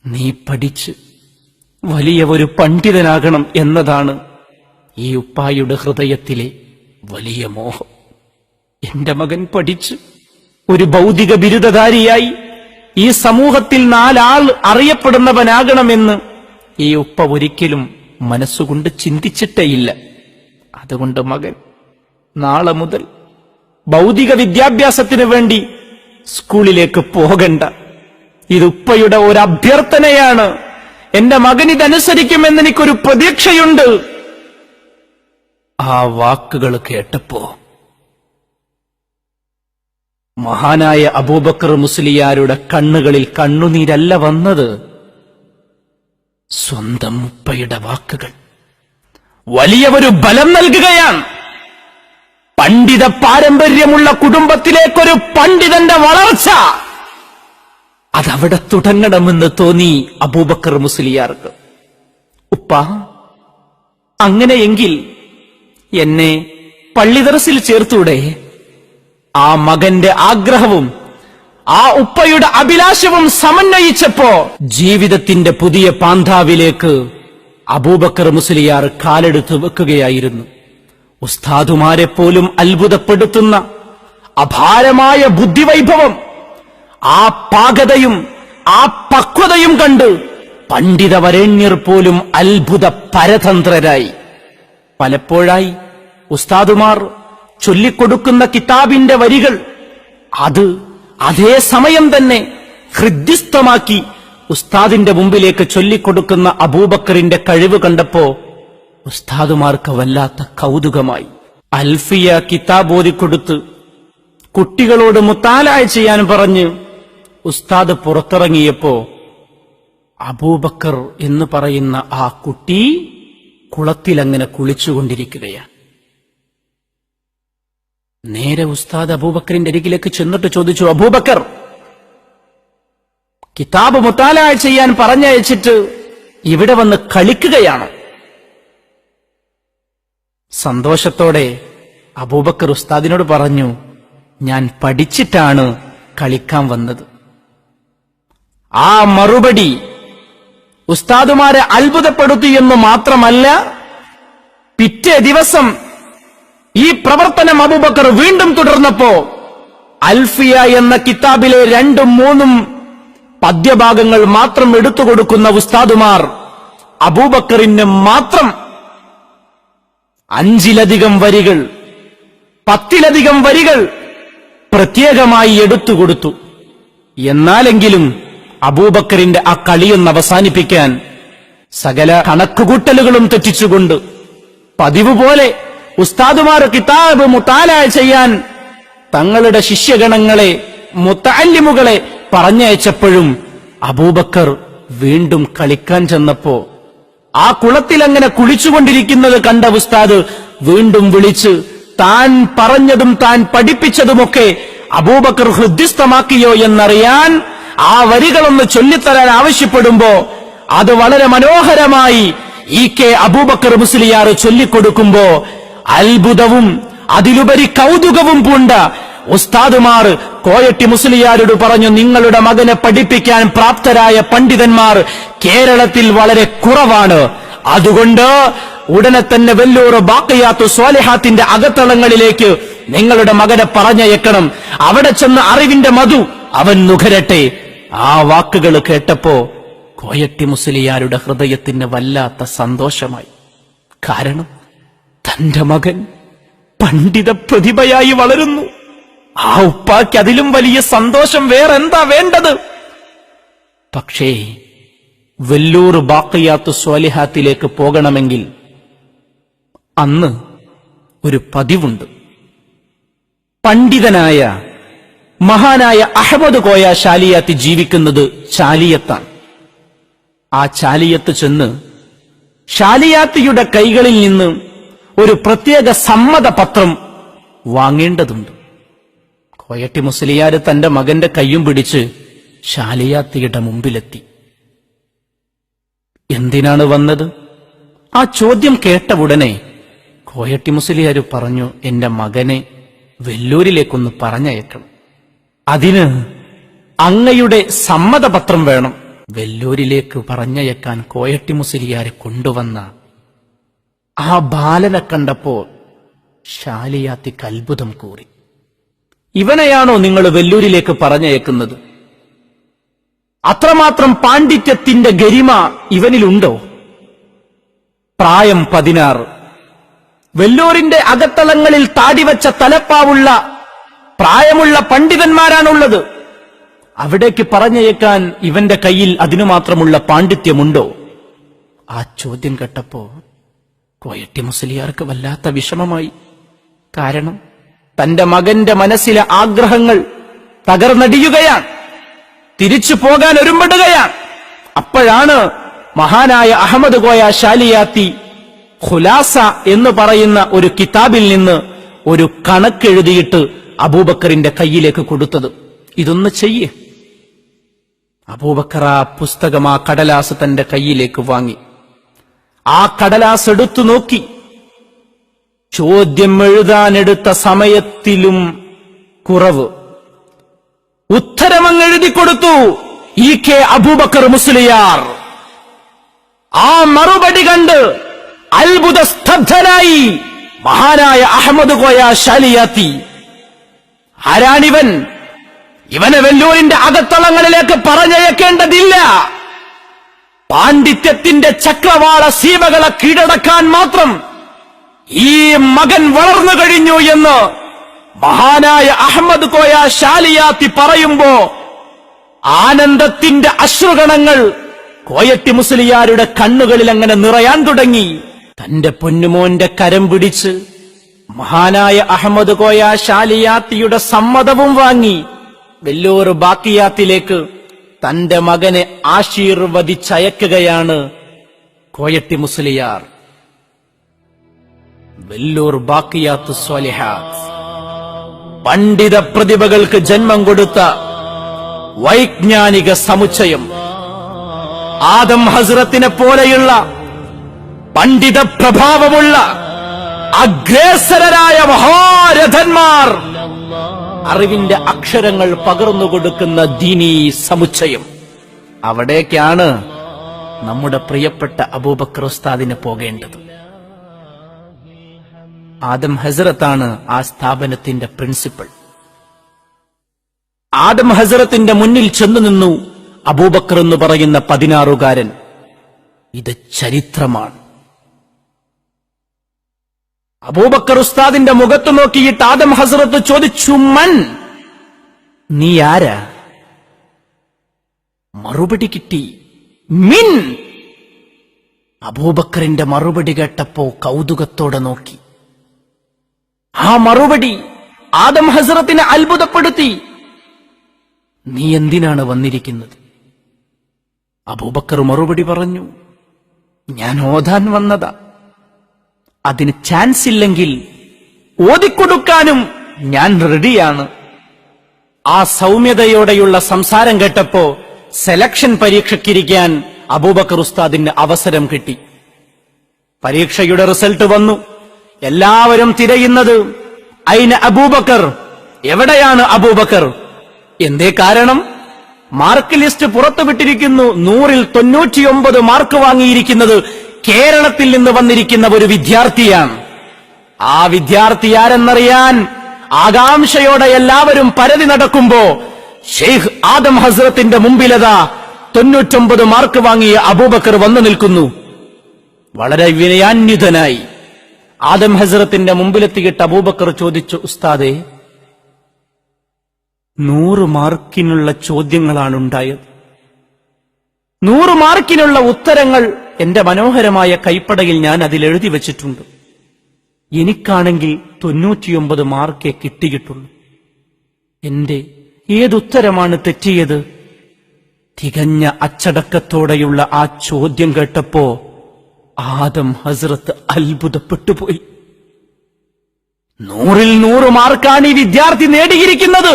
B: നീ പഠിച്ച് വലിയ ഒരു പണ്ഡിതനാകണം എന്നതാണ് ഈ ഉപ്പായുടെ ഹൃദയത്തിലെ വലിയ മോഹം. എന്റെ മകൻ പഠിച്ച് ഒരു ഭൗതിക ബിരുദധാരിയായി ഈ സമൂഹത്തിൽ 4 ആൾ അറിയപ്പെടുന്നവനാകണമെന്ന് ഈ ഉപ്പ ഒരിക്കലും മനസ്സുകൊണ്ട് ചിന്തിച്ചിട്ടേയില്ല. അതുകൊണ്ട് മകൻ നാളെ മുതൽ ഭൗതിക വിദ്യാഭ്യാസത്തിന് വേണ്ടി സ്കൂളിലേക്ക് പോകണ്ട. ഇത് ഉപ്പയുടെ ഒരു അഭ്യർത്ഥനയാണ്. എന്റെ മകൻ ഇതനുസരിക്കുമെന്ന് എനിക്കൊരു പ്രതീക്ഷയുണ്ട്. ആ വാക്കുകൾ കേട്ടപ്പോ മഹാനായ അബൂബക്കർ മുസ്ലിയാരുടെ കണ്ണുകളിൽ കണ്ണുനീരല്ല വന്നത്, സ്വന്തം ഉപ്പയുടെ വാക്കുകൾ വലിയ ഒരു ബലം നൽകുകയാണ്. പണ്ഡിത പാരമ്പര്യമുള്ള കുടുംബത്തിലേക്കൊരു പണ്ഡിതന്റെ വളർച്ച അതവിടെ തുടങ്ങണമെന്ന് തോന്നി അബൂബക്കർ മുസ്ലിയാർക്ക്. ഉപ്പ, അങ്ങനെയെങ്കിൽ എന്നെ പള്ളിദർസിൽ ചേർത്തൂടെ? ആ മകന്റെ ആഗ്രഹവും ആ ഉപ്പയുടെ അഭിലാഷവും സമന്വയിച്ചപ്പോ ജീവിതത്തിന്റെ പുതിയ പാന്താവിലേക്ക് അബൂബക്കർ മുസ്ലിയാർ കാലെടുത്ത് വെക്കുകയായിരുന്നു. ഉസ്താദുമാരെ പോലും അത്ഭുതപ്പെടുത്തുന്ന അപാരമായ ബുദ്ധിവൈഭവം, ആ പാകതയും ആ പക്വതയും കണ്ട് പണ്ഡിത വരേണ്യർ പോലും അത്ഭുത പരതന്ത്രരായി. പലപ്പോഴായി ഉസ്താദുമാർ ചൊല്ലിക്കൊടുക്കുന്ന കിതാബിന്റെ വരികൾ അത് അതേ സമയം തന്നെ ഹൃദ്യസ്ഥമാക്കി ഉസ്താദിന്റെ മുമ്പിലേക്ക് ചൊല്ലിക്കൊടുക്കുന്ന അബൂബക്കറിന്റെ കഴിവ് കണ്ടപ്പോ ഉസ്താദുമാർക്ക് വല്ലാത്ത കൗതുകമായി. അൽഫിയ കിതാബ് ഓതിക്കൊടുത്ത് കുട്ടികളോട് മുത്താലായ ചെയ്യാൻ പറഞ്ഞ് ഉസ്താദ് പുറത്തിറങ്ങിയപ്പോ അബൂബക്കർ എന്ന് പറയുന്ന ആ കുട്ടി കുളത്തിലങ്ങനെ കുളിച്ചുകൊണ്ടിരിക്കുകയാണ്. നേരെ ഉസ്താദ് അബൂബക്കറിന്റെ അരികിലേക്ക് ചെന്നിട്ട് ചോദിച്ചു, അബൂബക്കർ, കിതാബ് മുത്താലായ ചെയ്യാൻ പറഞ്ഞയച്ചിട്ട് ഇവിടെ വന്ന് കളിക്കുകയാണ്? സന്തോഷത്തോടെ അബൂബക്കർ ഉസ്താദിനോട് പറഞ്ഞു, ഞാൻ പഠിച്ചിട്ടാണ് കളിക്കാൻ വന്നത്. ആ മറുപടി ഉസ്താദുമാരെ അത്ഭുതപ്പെടുത്തിയെന്ന് മാത്രമല്ല, പിറ്റേ ദിവസം ഈ പ്രവർത്തനം അബൂബക്കർ വീണ്ടും തുടർന്നപ്പോ അൽഫിയ എന്ന കിതാബിലെ 2, 3 പദ്യഭാഗങ്ങൾ മാത്രം എടുത്തുകൊടുക്കുന്ന ഉസ്താദുമാർ അബൂബക്കറിന് മാത്രം 5-ലധികം വരികൾ, 10-ലധികം വരികൾ പ്രത്യേകമായി എടുത്തുകൊടുത്തു. എന്നാലെങ്കിലും അബൂബക്കറിന്റെ ആ കളിയൊന്ന് അവസാനിപ്പിക്കാൻ സകല കണക്കുകൂട്ടലുകളും തെറ്റിച്ചുകൊണ്ട് പതിവ് പോലെ ഉസ്താദുമാർ കിതാബ് മുതാല ചെയ്യാൻ തങ്ങളുടെ ശിഷ്യഗണങ്ങളെ, മുത്തഅല്ലിമുകളെ പറഞ്ഞയച്ചപ്പോഴും അബൂബക്കർ വീണ്ടും കളിക്കാൻ ചെന്നപ്പോ ആ കുളത്തിൽ അങ്ങനെ കുളിച്ചുകൊണ്ടിരിക്കുന്നത് കണ്ട ഉസ്താദ് വീണ്ടും വിളിച്ച് താൻ പറഞ്ഞതും താൻ പഠിപ്പിച്ചതുമൊക്കെ അബൂബക്കർ ഹൃദ്യസ്ഥമാക്കിയോ എന്നറിയാൻ ആ വരികളൊന്ന് ചൊല്ലിത്തരാൻ ആവശ്യപ്പെടുമ്പോ അത് വളരെ മനോഹരമായി കെ അബൂബക്കർ മുസ്ലിയാർ ചൊല്ലിക്കൊടുക്കുമ്പോ അത്ഭുതവും അതിലുപരി കൗതുകവും പൂണ്ട ഉസ്താദുമാർ കോയട്ടി മുസ്ലിയാരോട് പറഞ്ഞു, നിങ്ങളുടെ മകനെ പഠിപ്പിക്കാൻ പ്രാപ്തരായ പണ്ഡിതന്മാർ കേരളത്തിൽ വളരെ കുറവാണ്. അതുകൊണ്ട് ഉടനെ തന്നെ വെല്ലൂർ ബാഖിയാത്തു സ്വാലിഹാത്തിന്റെ അകത്തളങ്ങളിലേക്ക് നിങ്ങളുടെ മകനെ പറഞ്ഞയക്കണം. അവിടെ ചെന്ന് അറിവിന്റെ മധു അവൻ നുകരട്ടെ. ആ വാക്കുകൾ കേട്ടപ്പോ കോയട്ടി മുസ്ലിയാരുടെ ഹൃദയത്തിന് വല്ലാത്ത സന്തോഷമായി. കാരണം തന്റെ മകൻ പണ്ഡിത പ്രതിഭയായി വളരുന്നു. ആ ഉപ്പാക്ക് അതിലും വലിയ സന്തോഷം വേറെന്താ വേണ്ടത്? പക്ഷേ വെല്ലൂർ ബാഖിയാത്തു സ്വാലിഹാത്തിലേക്ക് പോകണമെങ്കിൽ അന്ന് ഒരു പതിവുണ്ട്. പണ്ഡിതനായ മഹാനായ അഹമ്മദ് കോയ ശാലിയാത്തി ജീവിക്കുന്നത് ചാലിയത്താണ്. ആ ചാലിയത്ത് ചെന്ന് ശാലിയാത്തിയുടെ കൈകളിൽ നിന്ന് ഒരു പ്രത്യേക സമ്മതപത്രം വാങ്ങേണ്ടതുണ്ട്. കോയട്ടി മുസ്ലിയാർ തന്റെ മകന്റെ കയ്യും പിടിച്ച് ശാലിയാത്തിയുടെ മുമ്പിലെത്തി. എന്തിനാണ് വന്നത്? ആ ചോദ്യം കേട്ട ഉടനെ കോയട്ടി മുസ്ലിയാർ പറഞ്ഞു, എന്റെ മകനെ വെല്ലൂരിലേക്കൊന്ന് പറഞ്ഞയക്കണം. അതിന് അങ്ങയുടെ സമ്മതപത്രം വേണം. വെല്ലൂരിലേക്ക് പറഞ്ഞയക്കാൻ കോയട്ടി മുസ്ലിയാരെ കൊണ്ടുവന്ന ആ ബാലനെ കണ്ടപ്പോൾ ശാലിയാത്തിക്ക് അത്ഭുതം കൂറി. ഇവനെയാണോ നിങ്ങൾ വെല്ലൂരിലേക്ക് പറഞ്ഞയക്കുന്നത്? അത്രമാത്രം പാണ്ഡിത്യത്തിന്റെ ഗരിമ ഇവനിലുണ്ടോ? പ്രായം 16. വെല്ലൂരിന്റെ അകത്തളങ്ങളിൽ താടിവെച്ച തലപ്പാവുള്ള പ്രായമുള്ള പണ്ഡിതന്മാരാണുള്ളത്. അവിടേക്ക് പറഞ്ഞയക്കാൻ ഇവന്റെ കയ്യിൽ അതിനു മാത്രമുള്ള പാണ്ഡിത്യമുണ്ടോ? ആ ചോദ്യം കേട്ടപ്പോ കോയട്ടി മുസ്ലിയാർക്ക് വല്ലാത്ത വിഷമമായി. കാരണം തന്റെ മകന്റെ മനസ്സിലെ ആഗ്രഹങ്ങൾ തകർന്നടിയുകയാണ്, തിരിച്ചു പോകാൻ ഒരുമ്പെടുകയാണ്. അപ്പോഴാണ് മഹാനായ അഹമ്മദ് കോയ ശാലിയാത്തി ഖുലാസ എന്ന് പറയുന്ന ഒരു കിതാബിൽ നിന്ന് ഒരു കണക്കെഴുതിയിട്ട് അബൂബക്കറിന്റെ കയ്യിലേക്ക് കൊടുത്തത്. ഇതൊന്ന് ചെയ്യേ. അബൂബക്കർ ആ പുസ്തകം, ആ കടലാസ് തന്റെ കയ്യിലേക്ക് വാങ്ങി. ആ കടലാസ് എടുത്തു നോക്കി. ചോദ്യം എഴുതാനെടുത്ത സമയത്തിലും കുറവ് ഉത്തരമങ്ങ് എഴുതി കൊടുത്തു കെ അബൂബക്കർ മുസ്ലിയാർ. ആ മറുപടി കണ്ട് അത്ഭുത സ്തബ്ധനായി മഹാനായ അഹമ്മദ് കോയ ശാലിയാത്തി. ആരാണിവൻ? ഇവനെ വെല്ലൂരിന്റെ അകത്തളങ്ങളിലേക്ക് പറഞ്ഞയക്കേണ്ടതില്ല. പാണ്ഡിത്യത്തിന്റെ ചക്രവാള സീമകളെ കീഴടക്കാൻ മാത്രം ഈ മകൻ വളർന്നു കഴിഞ്ഞു എന്ന് മഹാനായ അഹമ്മദ് കോയ ശാലിയാത്തി പറയുമ്പോ ആനന്ദത്തിന്റെ അശ്രുഗണങ്ങൾ കോയട്ടി മുസ്ലിയാരുടെ കണ്ണുകളിൽ അങ്ങനെ നിറയാൻ തുടങ്ങി. തന്റെ പൊന്നുമോന്റെ കരം പിടിച്ച് മഹാനായ അഹമ്മദ് കോയ ശാലിയാത്തിയുടെ സമ്മതവും വാങ്ങി വെല്ലൂർ ബാക്കിയാത്തിലേക്ക് തന്റെ മകനെ ആശീർവദിച്ചയക്കുകയാണ് കോയട്ടി മുസ്ലിയാർ. വെല്ലൂർ ബാക്കിയാത്ത് സ്വാലിഹാത്ത് പണ്ഡിത പ്രതിഭകൾക്ക് ജന്മം കൊടുത്ത വൈജ്ഞാനിക സമുച്ചയം. ആദം ഹസ്രത്തിനെ പോലെയുള്ള പണ്ഡിത പ്രഭാവമുള്ള അഗ്രേസരരായ മഹാരഥന്മാർ അറിവിന്റെ അക്ഷരങ്ങൾ പകർന്നു കൊടുക്കുന്ന ദീനീ സമുച്ചയം. അവിടേക്കാണ് നമ്മുടെ പ്രിയപ്പെട്ട അബൂബക്കർ ഉസ്താദിന് പോകേണ്ടത്. ആദം ഹസ്രത്താണ് ആ സ്ഥാപനത്തിന്റെ പ്രിൻസിപ്പൽ. ആദം ഹസ്രത്തിന്റെ മുന്നിൽ ചെന്നു നിന്നു അബൂബക്കർ എന്ന് പറയുന്ന 16-കാരൻ. ഇത് ചരിത്രമാണ്. അബൂബക്കർ ഉസ്താദിന്റെ മുഖത്ത് നോക്കിയിട്ട് ആദം ഹസ്രത്ത് ചോദിച്ചു, മൻ, നീ ആരാ? മറുപടി കിട്ടി, മിൻ. അബൂബക്കറിന്റെ മറുപടി കേട്ടപ്പോ കൗതുകത്തോടെ നോക്കി. ആ മറുപടി ആദം ഹസ്രത്തിനെ അത്ഭുതപ്പെടുത്തി. നീ എന്തിനാണ് വന്നിരിക്കുന്നത്? അബൂബക്കർ മറുപടി പറഞ്ഞു, ഞാൻ ഓതാൻ വന്നതാ. അതിന് ചാൻസ് ഇല്ലെങ്കിൽ ഓതിക്കൊടുക്കാനും ഞാൻ റെഡിയാണ്. ആ സൗമ്യതയോടെയുള്ള സംസാരം കേട്ടപ്പോ സെലക്ഷൻ പരീക്ഷയ്ക്കിരിക്കാൻ അബൂബക്കർ ഉസ്താദിന് അവസരം കിട്ടി. പരീക്ഷയുടെ റിസൾട്ട് വന്നു. എല്ലാവരും തിരയുന്നത് ഐന അബൂബക്കർ, എവിടെയാണ് അബൂബക്കർ? എന്തേ കാരണം? മാർക്ക് ലിസ്റ്റ് പുറത്തുവിട്ടിരിക്കുന്നു. 100-ൽ 99 മാർക്ക് വാങ്ങിയിരിക്കുന്നത് കേരളത്തിൽ നിന്ന് വന്നിരിക്കുന്ന ഒരു വിദ്യാർത്ഥിയാണ്. ആ വിദ്യാർത്ഥി ആരെന്നറിയാൻ ആകാംക്ഷയോടെ എല്ലാവരും പരതി നടക്കുമ്പോ ഷെയ്ഖ് ആദം ഹസ്രത്തിന്റെ മുമ്പിലതാ 99 മാർക്ക് വാങ്ങിയ അബൂബക്കർ വന്നു നിൽക്കുന്നു. വളരെ വിനയാന്വിതനായി ആദം ഹസ്രത്തിന്റെ മുമ്പിലെത്തിയിട്ട് അബൂബക്കർ ചോദിച്ചു, ഉസ്താദേ, 100 മാർക്കിനുള്ള ചോദ്യങ്ങളാണ് ഉണ്ടായത്. 100 മാർക്കിനുള്ള ഉത്തരങ്ങൾ എന്റെ മനോഹരമായ കൈപ്പടയിൽ ഞാൻ അതിൽ എഴുതി വച്ചിട്ടുണ്ട്. എനിക്കാണെങ്കിൽ 99 മാർക്കേ കിട്ടിയിട്ടുള്ളൂ. എന്റെ ഏതുത്തരമാണ് തെറ്റിയത്? തികഞ്ഞ അച്ചടക്കത്തോടെയുള്ള ആ ചോദ്യം കേട്ടപ്പോ ആദം ഹസ്രത്ത് അത്ഭുതപ്പെട്ടുപോയി. 100-ൽ 100 മാർക്കാണ് ഈ വിദ്യാർത്ഥി നേടിയിരിക്കുന്നത്.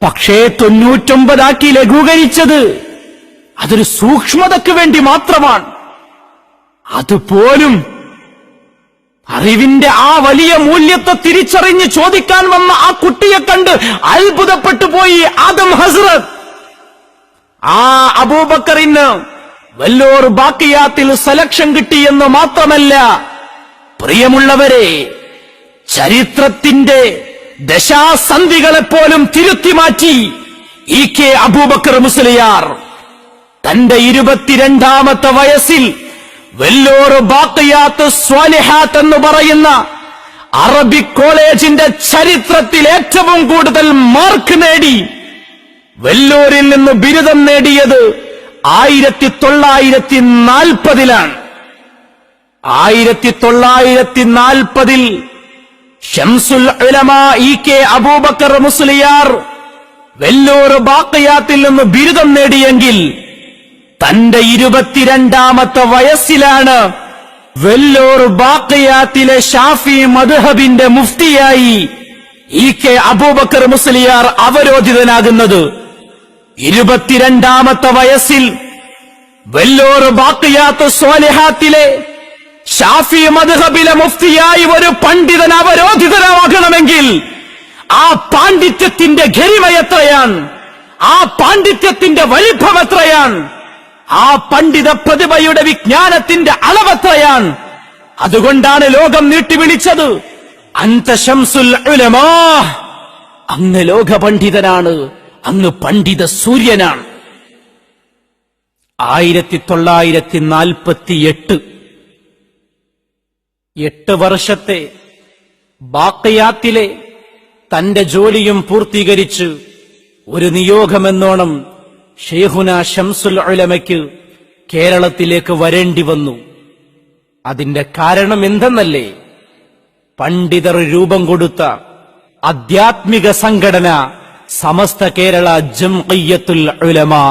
B: പക്ഷേ 99 ലഘൂകരിച്ചത് അതൊരു സൂക്ഷ്മതയ്ക്ക് വേണ്ടി മാത്രമാണ്. അതുപോലും അറിവിന്റെ ആ വലിയ മൂല്യത്തെ തിരിച്ചറിഞ്ഞ് ചോദിക്കാൻ വന്ന ആ കുട്ടിയെ കണ്ട് അത്ഭുതപ്പെട്ടു പോയി ആദം ഹസ്രത്ത്. ആ അബൂബക്കറിന് വല്ലോർ ബാക്കിയാത്തിൽ സെലക്ഷൻ കിട്ടിയെന്ന് മാത്രമല്ല, പ്രിയമുള്ളവരെ, ചരിത്രത്തിന്റെ ദശാസന്ധികളെപ്പോലും തിരുത്തിമാറ്റി ഇ.കെ. അബൂബക്കർ മുസ്ലിയാർ തന്റെ 22-ാമത്തെ വയസ്സിൽ വെല്ലൂർ ബാക്കിയാത്ത് സ്വാലിഹാത്ത് എന്ന് പറയുന്ന അറബിക് കോളേജിന്റെ ചരിത്രത്തിൽ ഏറ്റവും കൂടുതൽ മാർക്ക് നേടി വെല്ലൂരിൽ നിന്ന് ബിരുദം നേടിയത് 1940-ലാണ്. 1940-ൽ ഷംസുൽ ഉലമാ ഇ.കെ. അബൂബക്കർ മുസ്ലിയാർ വെല്ലൂർ ബാക്കിയാത്തിൽ നിന്ന് ബിരുദം നേടിയെങ്കിൽ തന്റെ 22-ാമത്തെ വയസ്സിലാണ് വെല്ലൂർ ബാക്കിയാത്തിലെ ഷാഫി മദ്ഹബിന്റെ മുഫ്തിയായി ഇ.കെ. അബൂബക്കർ മുസ്ലിയാർ അവരോധിതനാകുന്നത്. 22-ാമത്തെ വയസ്സിൽ വെല്ലൂർ ബാക്കിയാത്ത് സ്വാലിഹാത്തിലെ ഷാഫി മദ്ഹബിലെ മുഫ്തിയായി ഒരു പണ്ഡിതൻ അവരോധിതനാകണമെങ്കിൽ ആ പാണ്ഡിത്യത്തിന്റെ ഗരിമ എത്രയാണ്, ആ പാണ്ഡിത്യത്തിന്റെ വലിപ്പം എത്രയാണ്, ആ പണ്ഡിത പ്രതിഭയുടെ വിജ്ഞാനത്തിന്റെ അളവെത്രയാണ്. അതുകൊണ്ടാണ് ലോകം നീട്ടിവിളിച്ചത് അന്ത ശംസുൽ ഉലമാ, അങ്ങ് ലോക പണ്ഡിതനാണ്, അങ്ങ് പണ്ഡിത സൂര്യനാണ്. 1948 8 വർഷത്തെ ബാക്കിയാത്തിലെ തന്റെ ജോലിയും പൂർത്തീകരിച്ച് ഒരു നിയോഗമെന്നോണം ഷെയ്ഖുന ശംസുൽ ഉലമയ്ക്ക് കേരളത്തിലേക്ക് വരേണ്ടി വന്നു. അതിന്റെ കാരണം എന്തെന്നല്ലേ? പണ്ഡിതർ രൂപം കൊടുത്ത ആധ്യാത്മിക സംഘടന സമസ്ത കേരള ജംഇയ്യത്തുൽ ഉലമാ.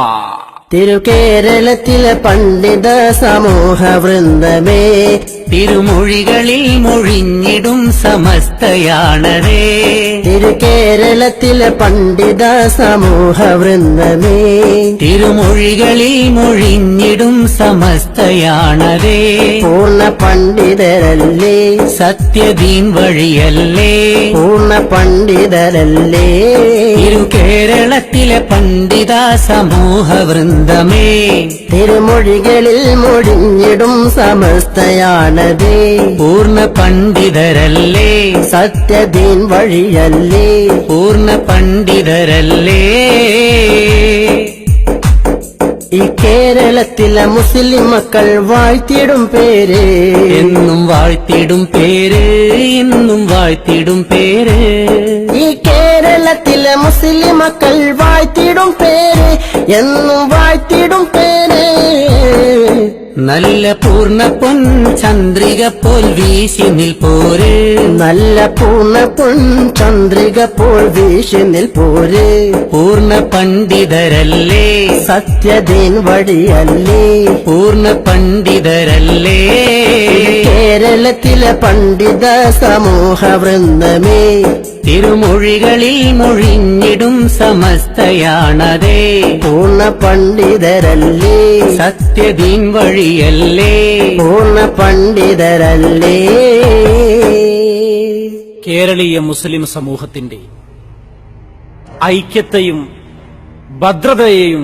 D: തിരുകേരളത്തിലെ പണ്ഡിത സമൂഹ വൃന്ദമേ
C: തിരുമൊഴികളിൽ മൊഴിഞ്ഞിടും സമസ്തയാണരേ
D: തിരുകേരളത്തിലെ പണ്ഡിത സമൂഹ വൃന്ദമേ
C: തിരുമൊഴികളിൽ മൊഴിഞ്ഞിടും സമസ്തയാണരേ
D: പൂർണ്ണ പണ്ഡിതരല്ലേ
C: സത്യദീൻ വഴിയല്ലേ
D: പൂർണ്ണ പണ്ഡിതരല്ലേ
C: തിരുകേരളത്തിലെ പണ്ഡിത സമൂഹ വൃന്ദമേ
D: തിരുമൊഴികളിൽ മൊഴിഞ്ഞിടും സമസ്തയാണതേ
C: പൂർണ്ണ പണ്ഡിതരല്ലേ
D: സത്യദീൻ വഴിയല്ലേ
C: പൂർണ്ണ പണ്ഡിതരല്ലേ
D: ഈ കേരളത്തിലെ മുസ്ലിം മക്കൾ വാഴ്ത്തിടും പേര്
C: എന്നും വാഴ്ത്തിടും പേര് എന്നും വാഴ്ത്തിടും പേര്
D: ഈ കേരളത്തിലെ മുസ്ലിം മക്കൾ വാഴ്ത്തിടും പേര് എന്നും വാഴ്ത്തിടും പേര്
C: നല്ല പൂർണ്ണ പൊൻ ചന്ദ്രിക പോൽ വീശി നിൽപ്പോര്
D: നല്ല പൂർണ്ണ പൊൻ ചന്ദ്രിക പോൽ വീശി നിൽപ്പോര്
C: പൂർണ്ണ പണ്ഡിതരല്ലേ
D: സത്യദീൻ വഴിയല്ലേ
C: പൂർണ്ണ പണ്ഡിതരല്ലേ
D: കേരളത്തിലെ പണ്ഡിത സമൂഹ വൃന്ദമേ
C: തിരുമൊഴികളിൽ മൊഴിഞ്ഞിടും സമസ്തയാണതേ
D: പൂർണ്ണ പണ്ഡിതരല്ലേ
C: സത്യദീൻ വഴിയല്ലേ
D: പൂർണ്ണ പണ്ഡിതരല്ലേ
B: കേരളീയ മുസ്ലിം സമൂഹത്തിന്റെ ഐക്യത്തെയും ഭദ്രതയെയും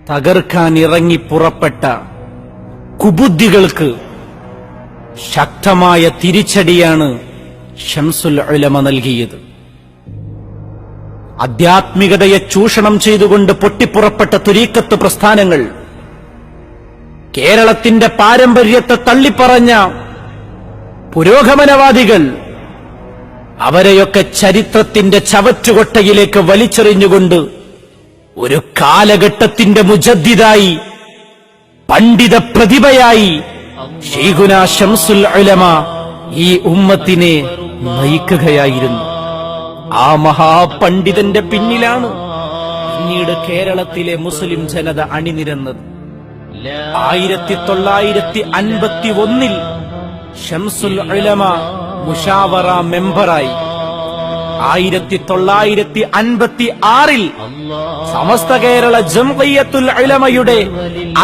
B: തകർക്കാൻ ഇറങ്ങി പുറപ്പെട്ട കുബുദ്ധികൾക്ക് ശക്തമായ തിരിച്ചടിയാണ് ശംസുൽ ഉലമ നൽകിയത്. ആധ്യാത്മികതയെ ചൂഷണം ചെയ്തുകൊണ്ട് പൊട്ടിപ്പുറപ്പെട്ട തുരീക്കത്ത് പ്രസ്ഥാനങ്ങൾ, കേരളത്തിന്റെ പാരമ്പര്യത്തെ തള്ളിപ്പറഞ്ഞ പുരോഗമനവാദികൾ, അവരെയൊക്കെ ചരിത്രത്തിന്റെ ചവറ്റുകൊട്ടയിലേക്ക് വലിച്ചെറിഞ്ഞുകൊണ്ട് ഒരു കാലഘട്ടത്തിന്റെ മുജദ്ദിദായി, പണ്ഡിത പ്രതിഭയായി ശൈഖുന ശംസുൽ ഉലമ ഈ ഉമ്മത്തിനെ നയിക്കുകയായിരുന്നു. ആ മഹാപണ്ഡിതന്റെ പിന്നിലാണ് പിന്നീട് കേരളത്തിലെ മുസ്ലിം ജനത അണിനിരന്നത്. 1951 ശംസുൽ ഉലമ മുഷാവറ മെമ്പറായി. 1956 സമസ്ത കേരള ജംഇയ്യത്തുൽ ഉലമയുടെ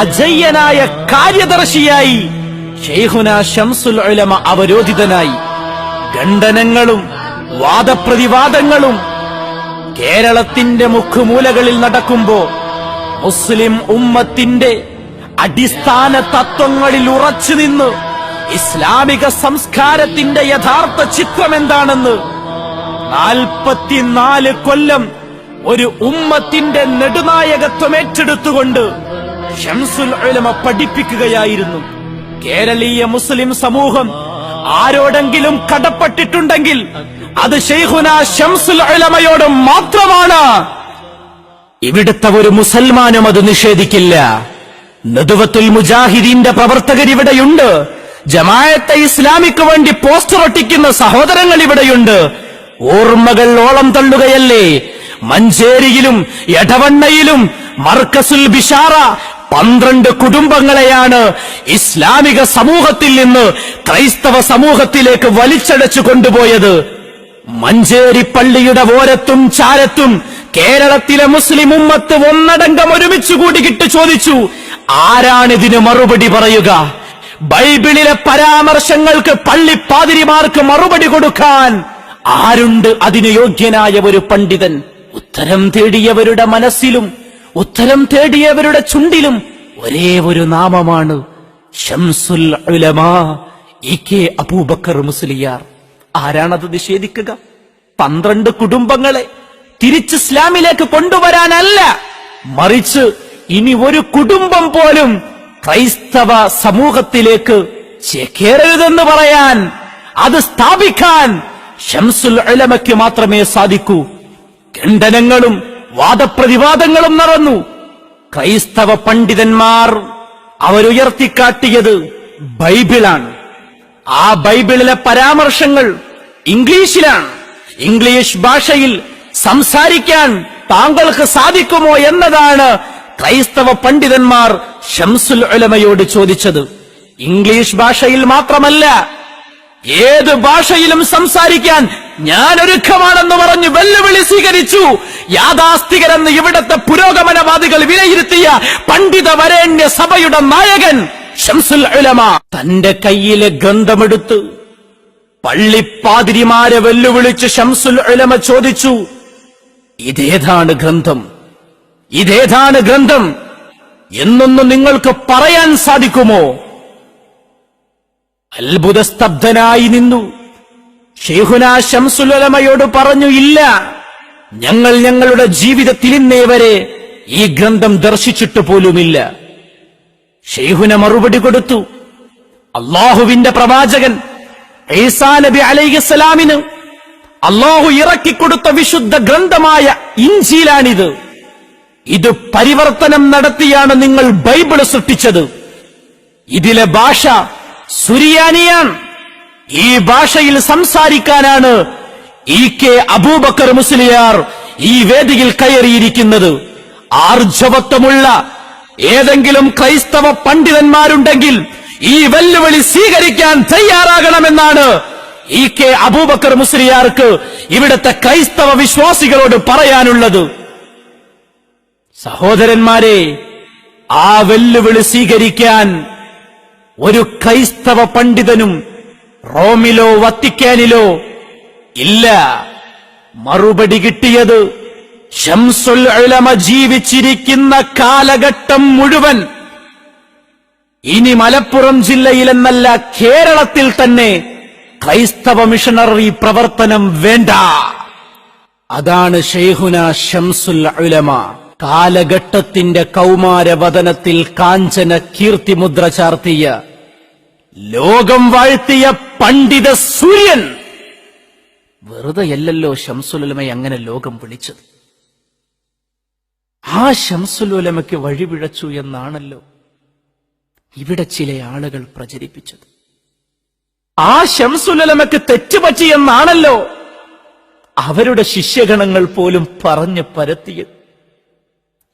B: അജയ്യനായ കാര്യദർശിയായി ശൈഖുന ശംസുൽ ഉലമ അവരോധിതനായി. ഖണ്ഡനങ്ങളും വാദപ്രതിവാദങ്ങളും കേരളത്തിന്റെ മുഖ്യമൂലകളിൽ നടക്കുമ്പോ മുസ്ലിം ഉമ്മത്തിന്റെ അടിസ്ഥാന തത്വങ്ങളിൽ ഉറച്ചുനിന്ന് ഇസ്ലാമിക സംസ്കാരത്തിന്റെ യഥാർത്ഥ ചിത്രം എന്താണെന്ന് 44 കൊല്ലം ഒരു ഉമ്മത്തിന്റെ നെടുനായകത്വം ഏറ്റെടുത്തുകൊണ്ട് ശംസുൽ ഉലമ പഠിപ്പിക്കുകയായിരുന്നു. കേരളീയ മുസ്ലിം സമൂഹം ആരോടെങ്കിലും കടപ്പെട്ടിട്ടുണ്ടെങ്കിൽ അത് ശൈഖുന ശംസുൽ ഉലമയോട് മാത്രമാണ്. ഇവിടുത്തെ ഒരു മുസൽമാനും അത് നിഷേധിക്കില്ല. നദുവത്തുൽ മുജാഹിദീന്റെ പ്രവർത്തകർ ഇവിടെയുണ്ട്. ജമാഅത്തെ ഇസ്ലാമിക്ക് വേണ്ടി പോസ്റ്റർ ഒട്ടിക്കുന്ന സഹോദരങ്ങൾ ഇവിടെയുണ്ട്. ഓർമ്മകൾ ഓളം തള്ളുകയല്ലേ. മഞ്ചേരിയിലും എടവണ്ണയിലും മർക്കസുൽ ബിഷാറ 12 കുടുംബങ്ങളെയാണ് ഇസ്ലാമിക സമൂഹത്തിൽ നിന്ന് ക്രൈസ്തവ സമൂഹത്തിലേക്ക് വലിച്ചടച്ചു കൊണ്ടുപോയത്. മഞ്ചേരി പള്ളിയുടെ ഓരത്തും ചാരത്തും കേരളത്തിലെ മുസ്ലിം ഉമ്മത്ത് ഒന്നടങ്കം ഒരുമിച്ച് കൂടിയിട്ട് ചോദിച്ചു, ആരാണിതിന് മറുപടി പറയുക? ബൈബിളിലെ പരാമർശങ്ങൾക്ക് പള്ളിപ്പാതിരിമാർക്ക് മറുപടി കൊടുക്കാൻ ആരുണ്ട് അതിന് യോഗ്യനായ ഒരു പണ്ഡിതൻ? ഉത്തരം തേടിയവരുടെ മനസ്സിലും ഉത്തരം തേടിയവരുടെ ചുണ്ടിലും ഒരേ ഒരു നാമമാണ് ശംസുൽ ഉലമ ഇ.കെ. അബൂബക്കർ മുസ്ലിയാർ. ആരാണത് നിഷേധിക്കുക? 12 കുടുംബങ്ങളെ തിരിച്ച് ഇസ്ലാമിലേക്ക് കൊണ്ടുവരാനല്ല, മറിച്ച് ഇനി ഒരു കുടുംബം പോലും ക്രൈസ്തവ സമൂഹത്തിലേക്ക് ചേക്കേറരുതെന്ന് പറയാൻ, അത് സ്ഥാപിക്കാൻ ശംസുൽ ഉലമയ്ക്ക് മാത്രമേ സാധിക്കൂ. ഖണ്ഡനങ്ങളും വാദപ്രതിവാദങ്ങളും നടന്നു. ക്രൈസ്തവ പണ്ഡിതന്മാർ അവരുയർത്തിക്കാട്ടിയത് ബൈബിളാണ്. ആ ബൈബിളിലെ പരാമർശങ്ങൾ ഇംഗ്ലീഷിലാണ്. ഇംഗ്ലീഷ് ഭാഷയിൽ സംസാരിക്കാൻ താങ്കൾക്ക് സാധിക്കുമോ എന്നതാണ് ക്രൈസ്തവ പണ്ഡിതന്മാർ ശംസുൽ ഉലമയോട് ചോദിച്ചത്. ഇംഗ്ലീഷ് ഭാഷയിൽ മാത്രമല്ല, ഏത് ഭാഷയിലും സംസാരിക്കാൻ ഞാൻ ഒരുക്കമാണെന്ന് പറഞ്ഞ് വെല്ലുവിളി സ്വീകരിച്ചു. യാഥാസ്ഥികരെന്ന് ഇവിടത്തെ പുരോഗമനവാദികൾ വിലയിരുത്തിയ പണ്ഡിത വരേണ്യ സഭയുടെ നായകൻ ശംസുൽ ഉലമ തന്റെ കയ്യിലെ ഗ്രന്ഥമെടുത്ത് പള്ളിപ്പാതിരിമാരെ വെല്ലുവിളിച്ച് ശംസുൽ ഉലമ ചോദിച്ചു, ഇതേതാണ് ഗ്രന്ഥം, ഇതേതാണ് ഗ്രന്ഥം എന്നൊന്ന് നിങ്ങൾക്ക് പറയാൻ സാധിക്കുമോ? അത്ഭുതസ്തബ്ധനായി നിന്നു. ശൈഖുനാ ശംസുൽ ഉലമയോട് പറഞ്ഞു, ഇല്ല, ഞങ്ങൾ ഞങ്ങളുടെ ജീവിതത്തിൽ ഇന്നേ വരെ ഈ ഗ്രന്ഥം ദർശിച്ചിട്ട് പോലുമില്ല. ശൈഖുന മറുപടി കൊടുത്തു, അല്ലാഹുവിന്റെ പ്രവാചകൻ ഈസാ നബി അലൈഹിസ്സലാമിന് അല്ലാഹു ഇറക്കിക്കൊടുത്ത വിശുദ്ധ ഗ്രന്ഥമായ ഇൻജീലാണിത്. ഇത് പരിവർത്തനം നടത്തിയാണ് നിങ്ങൾ ബൈബിള് സൃഷ്ടിച്ചത്. ഇതിലെ ഭാഷ സുറിയാനിയാണ്. ഈ ഭാഷയിൽ സംസാരിക്കാനാണ് ഇ.കെ. അബൂബക്കർ മുസ്ലിയാർ ഈ വേദിയിൽ കയറിയിരിക്കുന്നത്. ആർജവത്വമുള്ള ഏതെങ്കിലും ക്രൈസ്തവ പണ്ഡിതന്മാരുണ്ടെങ്കിൽ ഈ വെല്ലുവിളി സ്വീകരിക്കാൻ തയ്യാറാകണമെന്നാണ് ഇ.കെ. അബൂബക്കർ മുസ്ലിയാർക്ക് ഇവിടുത്തെ ക്രൈസ്തവ വിശ്വാസികളോട് പറയാനുള്ളത്. സഹോദരന്മാരെ, ആ വെല്ലുവിളി സ്വീകരിക്കാൻ ഒരു ക്രൈസ്തവ പണ്ഡിതനും റോമിലോ വത്തിക്കാനിലോ ഇല്ല. മറുപടി കിട്ടിയത് ശംസുൽ ഉലമ ജീവിച്ചിരിക്കുന്ന കാലഘട്ടം മുഴുവൻ, ഇനി മലപ്പുറം ജില്ലയിലെന്നല്ല കേരളത്തിൽ തന്നെ ക്രൈസ്തവ മിഷണറി പ്രവർത്തനം വേണ്ട. അതാണ് ശൈഖുനാ ശംസുൽ ഉലമ. കാലഘട്ടത്തിന്റെ കൗമാരവദനത്തിൽ കാഞ്ചന കീർത്തിമുദ്ര ചാർത്തിയ, ലോകം വാഴ്ത്തിയ പണ്ഡിത സൂര്യൻ. വെറുതെയല്ലല്ലോ ശംസുൽ ഉലമയെ അങ്ങനെ ലോകം വിളിച്ചത്. ആ ശംസുൽ ഉലമയ്ക്ക് വഴിപിഴച്ചു എന്നാണല്ലോ ഇവിടെ ചില ആളുകൾ പ്രചരിപ്പിച്ചത്. ആ ശംസുൽ ഉലമയ്ക്ക് തെറ്റുപറ്റിയെന്നാണല്ലോ അവരുടെ ശിഷ്യഗണങ്ങൾ പോലും പറഞ്ഞു പരത്തിയത്.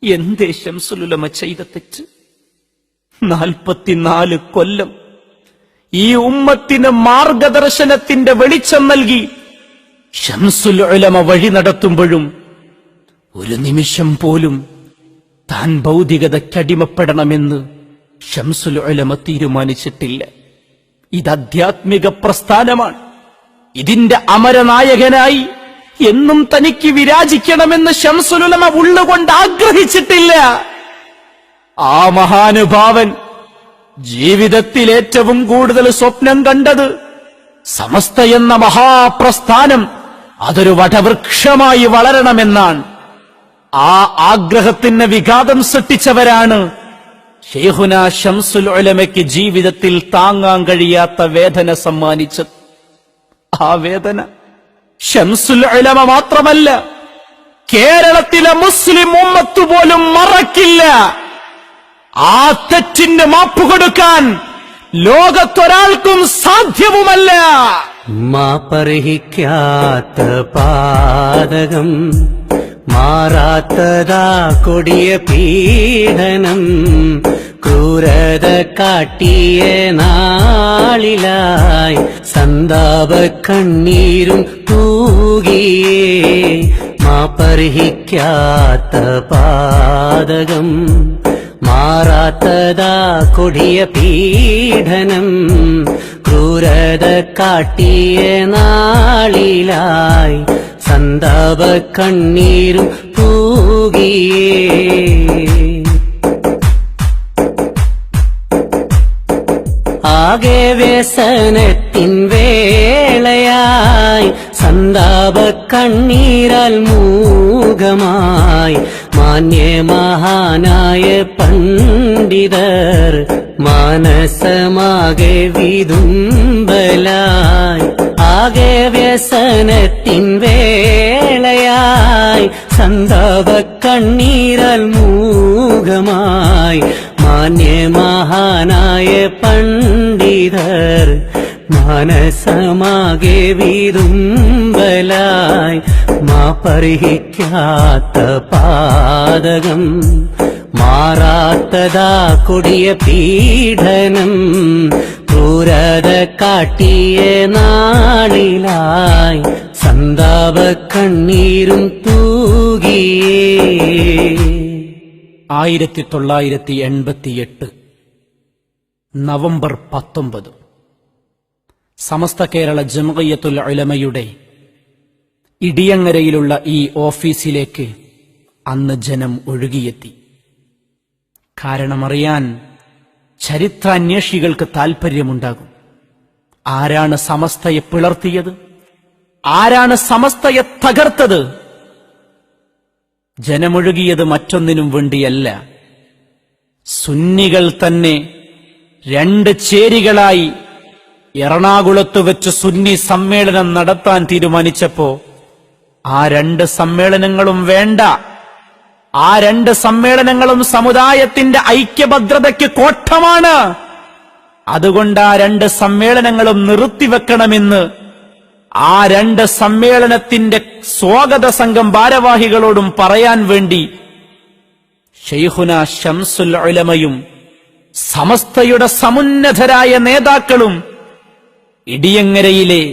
B: എന്തേ ശംസുൽ ഉലമ ചെയ്ത തെറ്റ്? 44 കൊല്ലം ഈ ഉമ്മത്തിന് മാർഗദർശനത്തിന്റെ വെളിച്ചം നൽകി ശംസുൽ ഉലമ വഴി നടത്തുമ്പോഴും ഒരു നിമിഷം പോലും താൻ ഭൗതികതയ്ക്കടിമപ്പെടണമെന്ന് ശംസുൽ ഉലമ തീരുമാനിച്ചിട്ടില്ല. ഇത് ആധ്യാത്മിക പ്രസ്ഥാനമാണ്. ഇതിന്റെ അമരനായകനായി എന്നും തനിക്ക് വിരാജിക്കണമെന്ന് ശംസുൽ ഉലമ ഉള്ളുകൊണ്ട് ആഗ്രഹിച്ചിട്ടില്ല. ആ മഹാനുഭാവൻ ജീവിതത്തിൽ ഏറ്റവും കൂടുതൽ സ്വപ്നം കണ്ടത് സമസ്ത എന്ന മഹാപ്രസ്ഥാനം അതൊരു വടവൃക്ഷമായി വളരണമെന്നാണ്. ആ ആഗ്രഹത്തിന് വിഘാതം സൃഷ്ടിച്ചവരാണ് ശൈഖുനാ ശംസുൽ ഉലമയ്ക്ക് ജീവിതത്തിൽ താങ്ങാൻ കഴിയാത്ത വേദന സമ്മാനിച്ചത്. ആ വേദന ശംസുൽ ഉലമ മാത്രമല്ല, കേരളത്തിലെ മുസ്ലിം ഉമ്മത്ത് പോലും മറക്കില്ല. ആ തെറ്റിന് മാപ്പ് കൊടുക്കാൻ ലോകത്തൊരാൾക്കും സാധ്യവുമല്ല.
C: മാപ്പർഹിക്കാത്ത പാതകം, മാറാത്തതാ കൊടിയ പീഡനം, ക്രൂരത കാട്ടിയ നാളിലായി സന്താപ കണ്ണീരും തൂകിയേ. മാപ്പർഹിക്കാത്ത പാതകം, മാറാത്തതാ കൊടിയ പീഡനം, ക്രൂരത കാട്ടിയ നാളിലായി സന്താപ കണ്ണീരും തൂകിയേ. ആകെ വ്യസനത്തിൻ വേളയായി സന്താപ കണ്ണീരാൽ മൂകമായി മാന്യമഹാനായ പണ്ഡിതർ മനസമാകെ വിതുമ്പലായി. ആകെ വ്യസനത്തിൻ വേളയായി സന്താപ കണ്ണീരാൽ മൂകമായി മാന്യമഹാനായ പണ്ഡിതർ മനസമാകെ വിതുമ്പലായി. മാപ്പർഹിക്കാത്ത പാതകം, മാറാത്തതാ കൊടിയ പീഡനം ക്രൂരത കാട്ടിയ നാളിലായി സന്താപ കണ്ണീരും തൂകിയേ
B: 1988 നവംബർ 19 സമസ്ത കേരള ജംഇയ്യത്തുൽ ഉലമയുടെ ഇടിയങ്ങരയിലുള്ള ഈ ഓഫീസിലേക്ക് അന്ന് ജനം ഒഴുകിയെത്തി. കാരണമറിയാൻ ചരിത്രാന്വേഷികൾക്ക് താൽപര്യമുണ്ടാകും. ആരാണ് സമസ്തയെ പിളർത്തിയത്? ആരാണ് സമസ്തയെ തകർത്തത്? ജനമൊഴുകിയത് മറ്റൊന്നിനും വേണ്ടിയല്ല. സുന്നികൾ തന്നെ 2 ചേരികളായി എറണാകുളത്ത് വെച്ച് സുന്നി സമ്മേളനം നടത്താൻ തീരുമാനിച്ചപ്പോ ആ 2 സമ്മേളനങ്ങളും വേണ്ട. ആ 2 സമ്മേളനങ്ങളും സമുദായത്തിന്റെ ഐക്യഭദ്രതയ്ക്ക് കോട്ടമാണ്. അതുകൊണ്ട് ആ 2 സമ്മേളനങ്ങളും നിർത്തിവെക്കണമെന്ന് ആ 2 സമ്മേളനത്തിന്റെ സ്വാഗത സംഘം ഭാരവാഹികളോടും പറയാൻ വേണ്ടി ശൈഖുന ശംസുൽ ഉലമയും സമസ്തയുടെ സമുന്നതരായ നേതാക്കളും ഇടിയങ്ങരയിലെ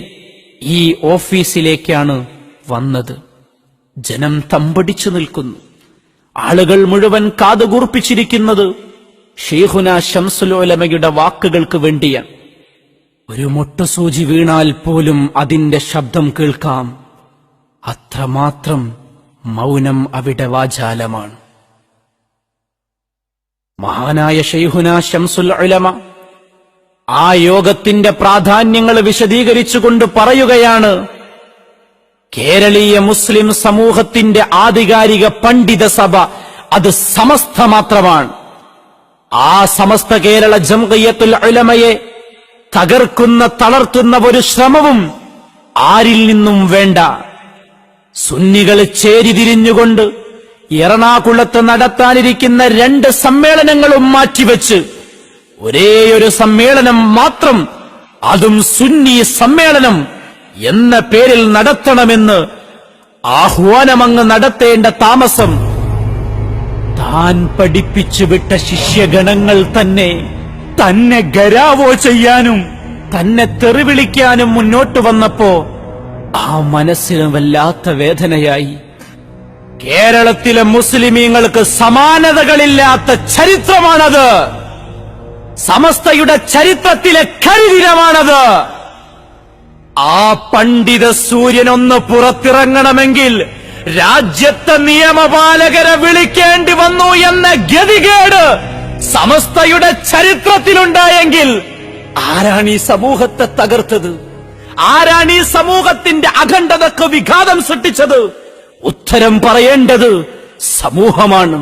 B: ഈ ഓഫീസിലേക്കാണ് വന്നത്. ജനം തമ്പടിച്ചു നിൽക്കുന്നു. ആളുകൾ മുഴുവൻ കാതുകൂർപ്പിച്ചിരിക്കുന്നത് ശൈഖുന ശംസുൽ ഉലമയുടെ വാക്കുകൾക്ക് വേണ്ടിയാണ്. ഒരു മൊട്ടുസൂചി വീണാൽ പോലും അതിന്റെ ശബ്ദം കേൾക്കാം. അത്രമാത്രം മൗനം അവിടെ വാചാലമാണ്. മഹാനായ ശൈഖുന ശംസുൽ ഉലമ ആ യോഗത്തിന്റെ പ്രാധാന്യങ്ങൾ വിശദീകരിച്ചുകൊണ്ട് പറയുകയാണ്, കേരളീയ മുസ്ലിം സമൂഹത്തിന്റെ ആധികാരിക പണ്ഡിത സഭ അത് സമസ്ത മാത്രമാണ്. ആ സമസ്ത കേരള ജംഇയ്യത്തുൽ ഉലമയെ തകർക്കുന്ന തളർത്തുന്ന ഒരു ശ്രമവും ആരിൽ നിന്നും വേണ്ട. സുന്നികൾ ചേരിതിരിഞ്ഞുകൊണ്ട് എറണാകുളത്ത് നടത്താനിരിക്കുന്ന 2 സമ്മേളനങ്ങളും മാറ്റിവെച്ച് ഒരേയൊരു സമ്മേളനം മാത്രം, അതും സുന്നി സമ്മേളനം എന്ന പേരിൽ നടത്തണമെന്ന് ആഹ്വാനമങ്ങ് നടത്തേണ്ട താമസം താൻ പഠിപ്പിച്ചുവിട്ട ശിഷ്യഗണങ്ങൾ തന്നെ ഗരാവോ ചെയ്യാനും തന്നെ തെറിവിളിക്കാനും മുന്നോട്ട് വന്നപ്പോ ആ മനസ്സിന് വല്ലാത്ത വേദനയായി. കേരളത്തിലെ മുസ്ലിമീങ്ങൾക്ക് സമാനതകളില്ലാത്ത ചരിത്രമാണത്. സമസ്തയുടെ ചരിത്രത്തിലെ കരിദിനമാണത്. ആ പണ്ഡിത സൂര്യനൊന്ന് പുറത്തിറങ്ങണമെങ്കിൽ രാജ്യത്തെ നിയമപാലകരെ വിളിക്കേണ്ടി വന്നു എന്ന ഗതികേട് സമസ്തയുടെ ചരിത്രത്തിലുണ്ടായെങ്കിൽ ആരാണ് ഈ സമൂഹത്തെ തകർത്തത്? ആരാണ് ഈ സമൂഹത്തിന്റെ അഖണ്ഡതക്ക് വിഘാതം സൃഷ്ടിച്ചത്? ഉത്തരം പറയേണ്ടത് സമൂഹമാണ്.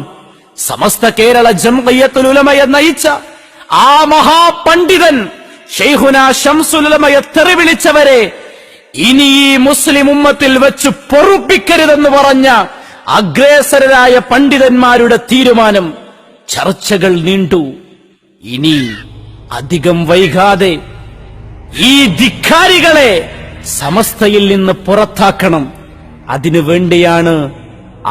B: സമസ്ത കേരള ജംഇയ്യത്തുൽ ഉലമയെ നയിച്ച ആ മഹാപണ്ഡിതൻ ശൈഖുന ശംസുൽ ഉലമയെ തെറിവിളിച്ചവരെ ഇനി ഈ മുസ്ലിം ഉമ്മത്തിൽ വെച്ച് പൊറുപ്പിക്കരുതെന്ന് പറഞ്ഞ അഗ്രേസരായ പണ്ഡിതന്മാരുടെ തീരുമാനം. ചർച്ചകൾ നീണ്ടു. ഇനി അധികം വൈകാതെ ഈ ധിക്കാരികളെ സമസ്തയിൽ നിന്ന് പുറത്താക്കണം. അതിനുവേണ്ടിയാണ്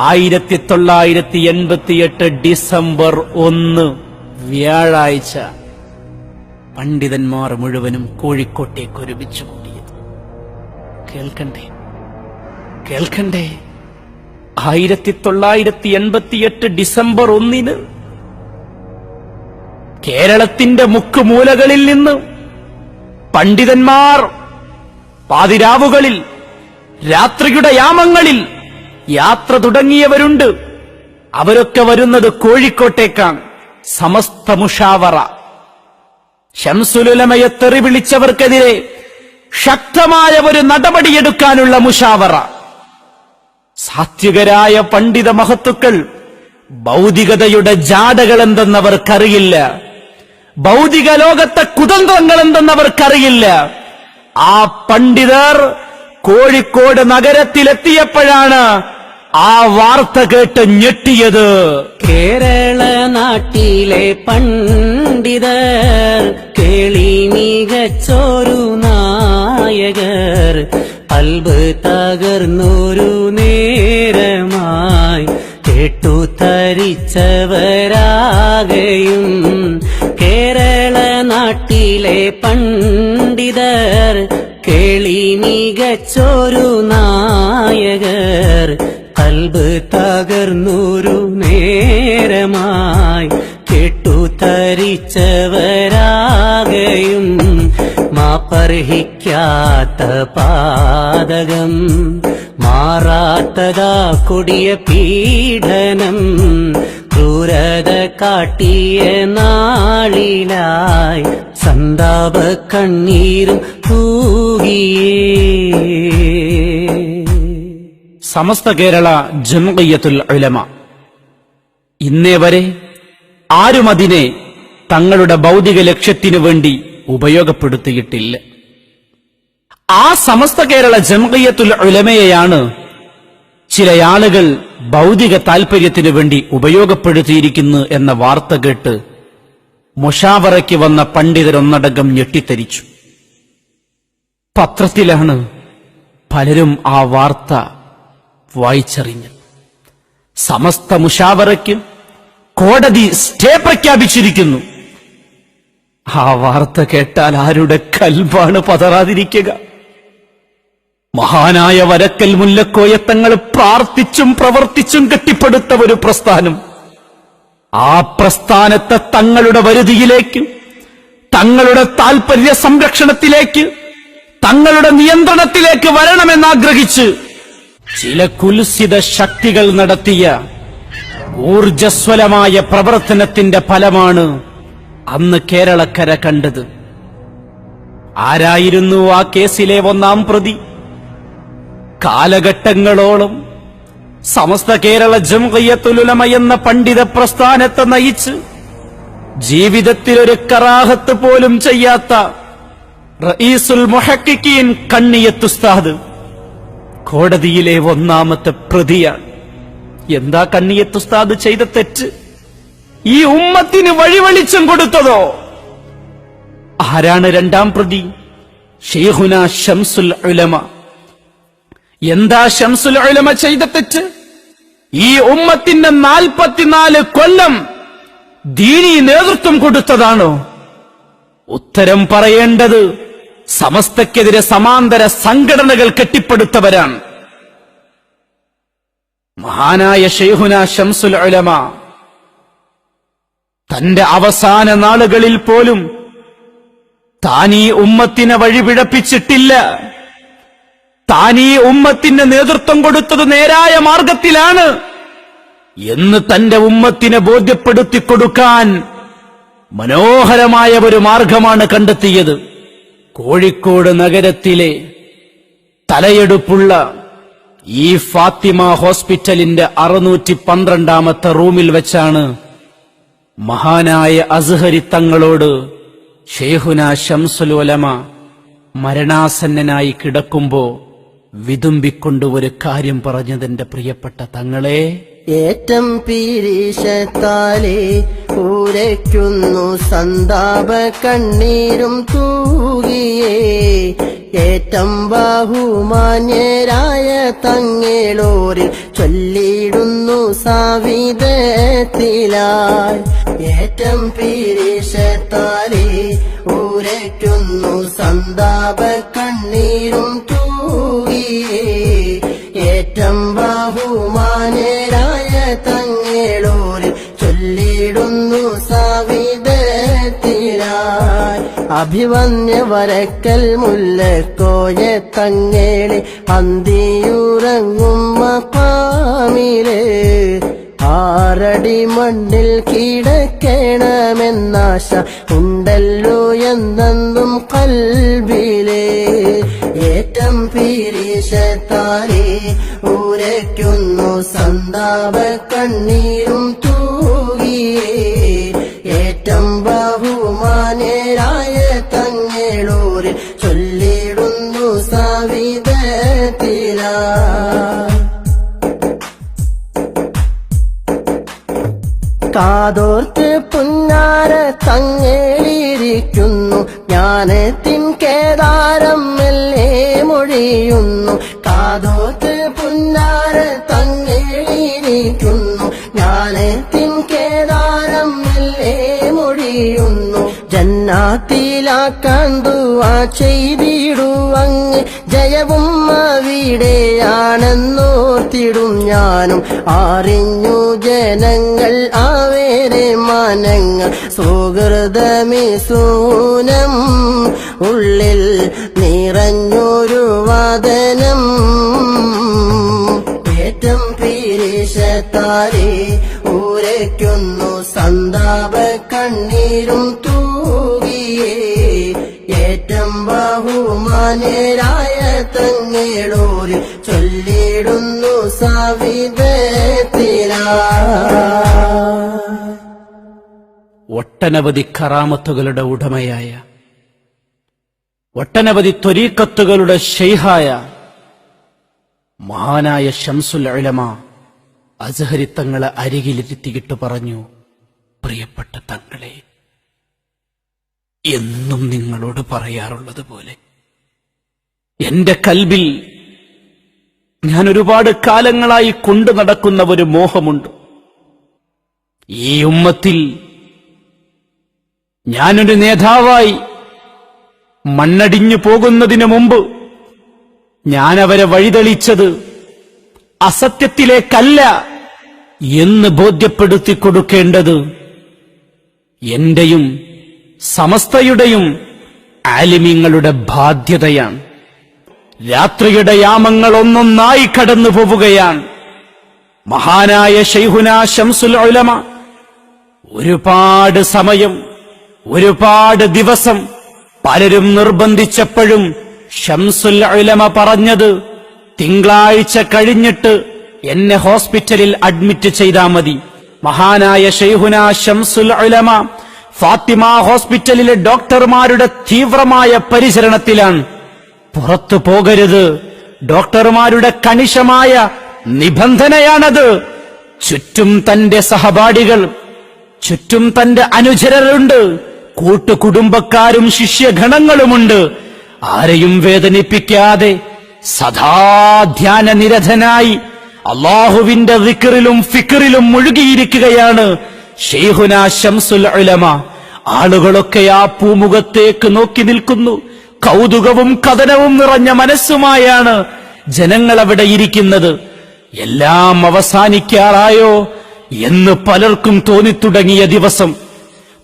B: 1988 ഡിസംബർ 1 വ്യാഴാഴ്ച പണ്ഡിതന്മാർ മുഴുവനും കോഴിക്കോട്ടേക്ക് ഒരുമിച്ച് കൂടിയത്. കേൾക്കണ്ടേ 1988 ഡിസംബർ 1 കേരളത്തിന്റെ മുക്കുമൂലകളിൽ നിന്ന് പണ്ഡിതന്മാർ പാതിരാവുകളിൽ, രാത്രിയുടെ യാമങ്ങളിൽ യാത്ര തുടങ്ങിയവരുണ്ട്. അവരൊക്കെ വരുന്നത് കോഴിക്കോട്ടേക്കാണ്. സമസ്ത മുഷാവറ, ശംസുൽ ഉലമയെ തെറിവിളിച്ചവർക്കെതിരെ ശക്തമായ ഒരു നടപടിയെടുക്കാനുള്ള മുഷാവറ. സാത്വികരായ പണ്ഡിത മഹത്തുക്കൾ ഭൗതികതയുടെ ജാടകൾ എന്തെന്നവർക്കറിയില്ല. ഭൗതിക ലോകത്തെ കുതന്ത്രങ്ങൾ എന്തെന്നവർക്കറിയില്ല. ആ പണ്ഡിതർ കോഴിക്കോട് നഗരത്തിലെത്തിയപ്പോഴാണ് ആ വാർത്ത കേട്ട് ഞെട്ടിയത്.
C: കേരള നാട്ടിലെ പണ്ഡിതർ കേളി മികച്ചൊരു നായകർ കൽബ് തകർന്നൊരു നേരമായി കേട്ടു തരിച്ചവരാകയും കേരള നാട്ടിലെ പണ്ഡിതർ കേളി മികച്ചൊരു നായകർ കൽബ് തകർന്നൊരു നേരമായി കേട്ടു തരിച്ചവരാകയും മാപ്പർഹിക്കാത്ത പാതകം മാറാത്തതാ കൊടിയ പീഡനം ക്രൂരത കാട്ടിയ നാളിലായി സന്താപ കണ്ണീരും തൂകിയേ.
B: സമസ്ത കേരള ജംഇയ്യത്തുൽ ഉലമ ഇന്നേ വരെ ആരും അതിനെ തങ്ങളുടെ ഭൗതിക ലക്ഷ്യത്തിനു വേണ്ടി ഉപയോഗപ്പെടുത്തിയിട്ടില്ല. ആ സമസ്ത കേരള ജംഇയ്യത്തുൽ ഉലമയെയാണ് ചില ആളുകൾ ഭൗതിക താൽപര്യത്തിനു വേണ്ടി ഉപയോഗപ്പെടുത്തിയിരിക്കുന്നു എന്ന വാർത്ത കേട്ട് മുഷാവറയ്ക്ക് വന്ന പണ്ഡിതരൊന്നടങ്കം ഞെട്ടിത്തരിച്ചു. പത്രത്തിലാണ് പലരും ആ വാർത്ത വായിച്ചറിഞ്ഞത്. സമസ്ത മുഷാവറയ്ക്ക് കോടതി സ്റ്റേ പ്രഖ്യാപിച്ചിരിക്കുന്നു. ആ വാർത്ത കേട്ടാൽ ആരുടെ കൽബാണ് പതറാതിരിക്കുക? മഹാനായ വരക്കൽ മുല്ലക്കോയത്തങ്ങൾ പ്രാർത്ഥിച്ചും പ്രവർത്തിച്ചും കെട്ടിപ്പടുത്ത ഒരു പ്രസ്ഥാനം, ആ പ്രസ്ഥാനത്തെ തങ്ങളുടെ വരുതിയിലേക്ക്, തങ്ങളുടെ താൽപര്യ സംരക്ഷണത്തിലേക്ക്, തങ്ങളുടെ നിയന്ത്രണത്തിലേക്ക് വരണമെന്നാഗ്രഹിച്ച് ചില കുൽസിത ശക്തികൾ നടത്തിയ ഊർജസ്വലമായ പ്രവർത്തനത്തിന്റെ ഫലമാണ് അന്ന് കേരളക്കര കണ്ടത്. ആരായിരുന്നു ആ കേസിലെ ഒന്നാം പ്രതി? കാലഘട്ടങ്ങളോളം സമസ്ത കേരള ജംഇയ്യത്തുൽ ഉലമ എന്ന പണ്ഡിത പ്രസ്ഥാനത്തെ നയിച്ച് ജീവിതത്തിൽ ഒരു കറാഹത്ത് പോലും ചെയ്യാത്ത റഈസുൽ മുഹഖിഖീൻ കണ്ണിയത്ത് ഉസ്താദ് കോടതിയിലെ ഒന്നാമത്തെ പ്രതിയാണ്. എന്താ കണ്ണിയത്ത് ഉസ്താദ് ചെയ്ത തെറ്റ്? ഈ ഉമ്മത്തിന് വഴിവെളിച്ചം കൊടുത്തതോ? ആരാണ് രണ്ടാം പ്രതി? ശൈഖുനാ ശംസുൽ ഉലമ. എന്താ ശംസുൽ ഉലമ ചെയ്ത തെറ്റ്? ഈ ഉമ്മത്തിന് 44 കൊല്ലം ദീനീ നേതൃത്വം കൊടുത്തതാണോ? ഉത്തരം പറയേണ്ടത് സമസ്തക്കെതിരെ സമാന്തര സംഘടനകൾ കെട്ടിപ്പടുത്തവരാണ്. മഹാനായ ശൈഖുനാ ശംസുൽ ഉലമ തന്റെ അവസാന നാളുകളിൽ പോലും താനീ ഉമ്മത്തിനെ വഴിപിഴപ്പിച്ചിട്ടില്ല. താനീ ഉമ്മത്തിന് നേതൃത്വം കൊടുത്തത് നേരായ മാർഗത്തിലാണ് എന്ന് തന്റെ ഉമ്മത്തിനെ ബോധ്യപ്പെടുത്തി കൊടുക്കാൻ മനോഹരമായ ഒരു മാർഗമാണ് കണ്ടെത്തിയത്. കോഴിക്കോട് നഗരത്തിലെ തലയെടുപ്പുള്ള ഈ ഫാത്തിമ ഹോസ്പിറ്റലിന്റെ 612ാമത്തെ റൂമിൽ വെച്ചാണ് മഹാനായ അസ്ഹരി തങ്ങളോട് ശൈഖുനാ ശംസുൽ ഉലമ മരണാസന്നനായി കിടക്കുമ്പോ വിതുമ്പിക്കൊണ്ട് ഒരു കാര്യം പറഞ്ഞതെന്റെ പ്രിയപ്പെട്ട തങ്ങളെ.
D: ഏറ്റം പീരീശത്താലെ ഊരയ്ക്കുന്നു സന്താപ കണ്ണീരും തൂകിയേ. ഏറ്റം ബഹുമാന്യരായ തങ്ങളോരിൽ ചൊല്ലിയിടുന്നു സാവിധത്തിലായി. ഏറ്റം പീരീശത്താലെ ഊരയ്ക്കുന്നു സന്താപ കണ്ണീരും തൂകിയേ. ഏറ്റം ബഹുമാന്യരായ തങ്ങളോരിൽ ചൊല്ലിയിടുന്നു സാവിധത്തിലായി. അഭിവന്യ വരക്കൽ മുല്ലക്കോയ തങ്ങളെ അന്തിയുറങ്ങും മഖാമിലെ 6 മണ്ണിൽ കിടക്കണമെന്നാശ ഉണ്ടല്ലോ എന്നെന്നും കൽബിലെ. ഏറ്റം പീരീശത്താലെ ഊരയ്ക്കുന്നു സന്താപ കണ്ണീരും തൂകിയേ. ഏറ്റം ബഹുമാന്യരായ തങ്ങളോരിൽ ചൊല്ലിടുന്നു സാവിധത്തിലാ. കാതോർത്ത് പുന്നാര തങ്ങളിരിക്കുന്നു ജ്ഞാനത്തിൻ കേദാരം മെല്ലെ മൊഴിയുന്നു. കാതോർത്ത് പുന്നാര തങ്ങളിരിക്കുന്നു ജ്ഞാനത്തിൻ കാക്കാൻ ദുആ ചെയ്തിടുവങ്ങ് ജയവും അവിടെയാണെന്നോർത്തിടും ഞാനും അറിഞ്ഞു ജനങ്ങൾ ആവേരെ മനങ്ങൾ സുഹൃതമേ സൂനം ഉള്ളിൽ നിറഞ്ഞൊരു വദനം ഏറ്റം പീരിശത്താരെ ഊരയ്ക്കുന്നു സന്താപ കണ്ണീരും തൂകിയേ ഏറ്റം ബഹുമാന്യരായ തങ്ങളൂരിൽ ചൊല്ലിടുന്നു സവിധത്തിലാ.
B: ഒട്ടനവധി കറാമത്തുകളുടെ ഉടമയായ, ഒട്ടനവധി ത്വരീഖത്തുകളുടെ ശൈഖായ മഹാനായ ശംസുൽ ഉലമ അസ്ഹരി തങ്ങളെ അരികിലിരുത്തിയിട്ട് പറഞ്ഞു, പ്രിയപ്പെട്ട തങ്ങളെ, എന്നും നിങ്ങളോട് പറയാറുള്ളത് പോലെ എന്റെ കൽബിൽ ഞാൻ ഒരുപാട് കാലങ്ങളായി കൊണ്ടു നടക്കുന്ന ഒരു മോഹമുണ്ട്. ഈ ഉമ്മത്തിൽ ഞാനൊരു നേതാവായി മണ്ണടിഞ്ഞു പോകുന്നതിനു മുമ്പ് ഞാൻ അവരെ വഴിതെളിച്ചത് അസത്യത്തിലേക്കല്ല എന്ന് ബോധ്യപ്പെടുത്തി കൊടുക്കേണ്ടത് എന്റെയും സമസ്തയുടെയും ആലിമീങ്ങളുടെ ബാധ്യതയാണ്. രാത്രിയുടെ യാമങ്ങൾ ഒന്നൊന്നായി കടന്നു പോവുകയാണ്. മഹാനായ ശൈഖുനാ ശംസുൽ ഉലമ ഒരുപാട് സമയം, ഒരുപാട് ദിവസം പലരും നിർബന്ധിച്ചപ്പോഴും ശംസുൽ ഉലമ പറഞ്ഞത്, തിങ്കളാഴ്ച കഴിഞ്ഞിട്ട് എന്നെ ഹോസ്പിറ്റലിൽ അഡ്മിറ്റ് ചെയ്താൽ മതി. മഹാനായ ശൈഖുനാ ശംസുൽ ഉലമ ഫാത്തിമ ഹോസ്പിറ്റലിലെ ഡോക്ടർമാരുടെ തീവ്രമായ പരിചരണത്തിലാണ്. പുറത്തു പോകരുത്, ഡോക്ടർമാരുടെ കണിശമായ നിബന്ധനയാണത്. ചുറ്റും തന്റെ സഹപാഠികൾ, ചുറ്റും തന്റെ അനുചരരുണ്ട്, കൂട്ടുകുടുംബക്കാരും ശിഷ്യഗണങ്ങളുമുണ്ട്. ആരെയും വേദനിപ്പിക്കാതെ സദാ ധ്യാനനിരതനായി അല്ലാഹുവിന്റെ ദിക്റിലും ഫിക്റിലും മുഴുകിയിരിക്കുകയാണ് ശൈഖുനാ ശംസുൽ ഉലമ. ആളുകളൊക്കെ ആ പൂമുഖത്തേക്ക് നോക്കി നിൽക്കുന്നു. കൗതുകവും കഥനവും നിറഞ്ഞ മനസ്സുമായാണ് ജനങ്ങൾ അവിടെ ഇരിക്കുന്നത്. എല്ലാം അവസാനിക്കാറായോ എന്ന് പലർക്കും തോന്നിത്തുടങ്ങിയ ദിവസം,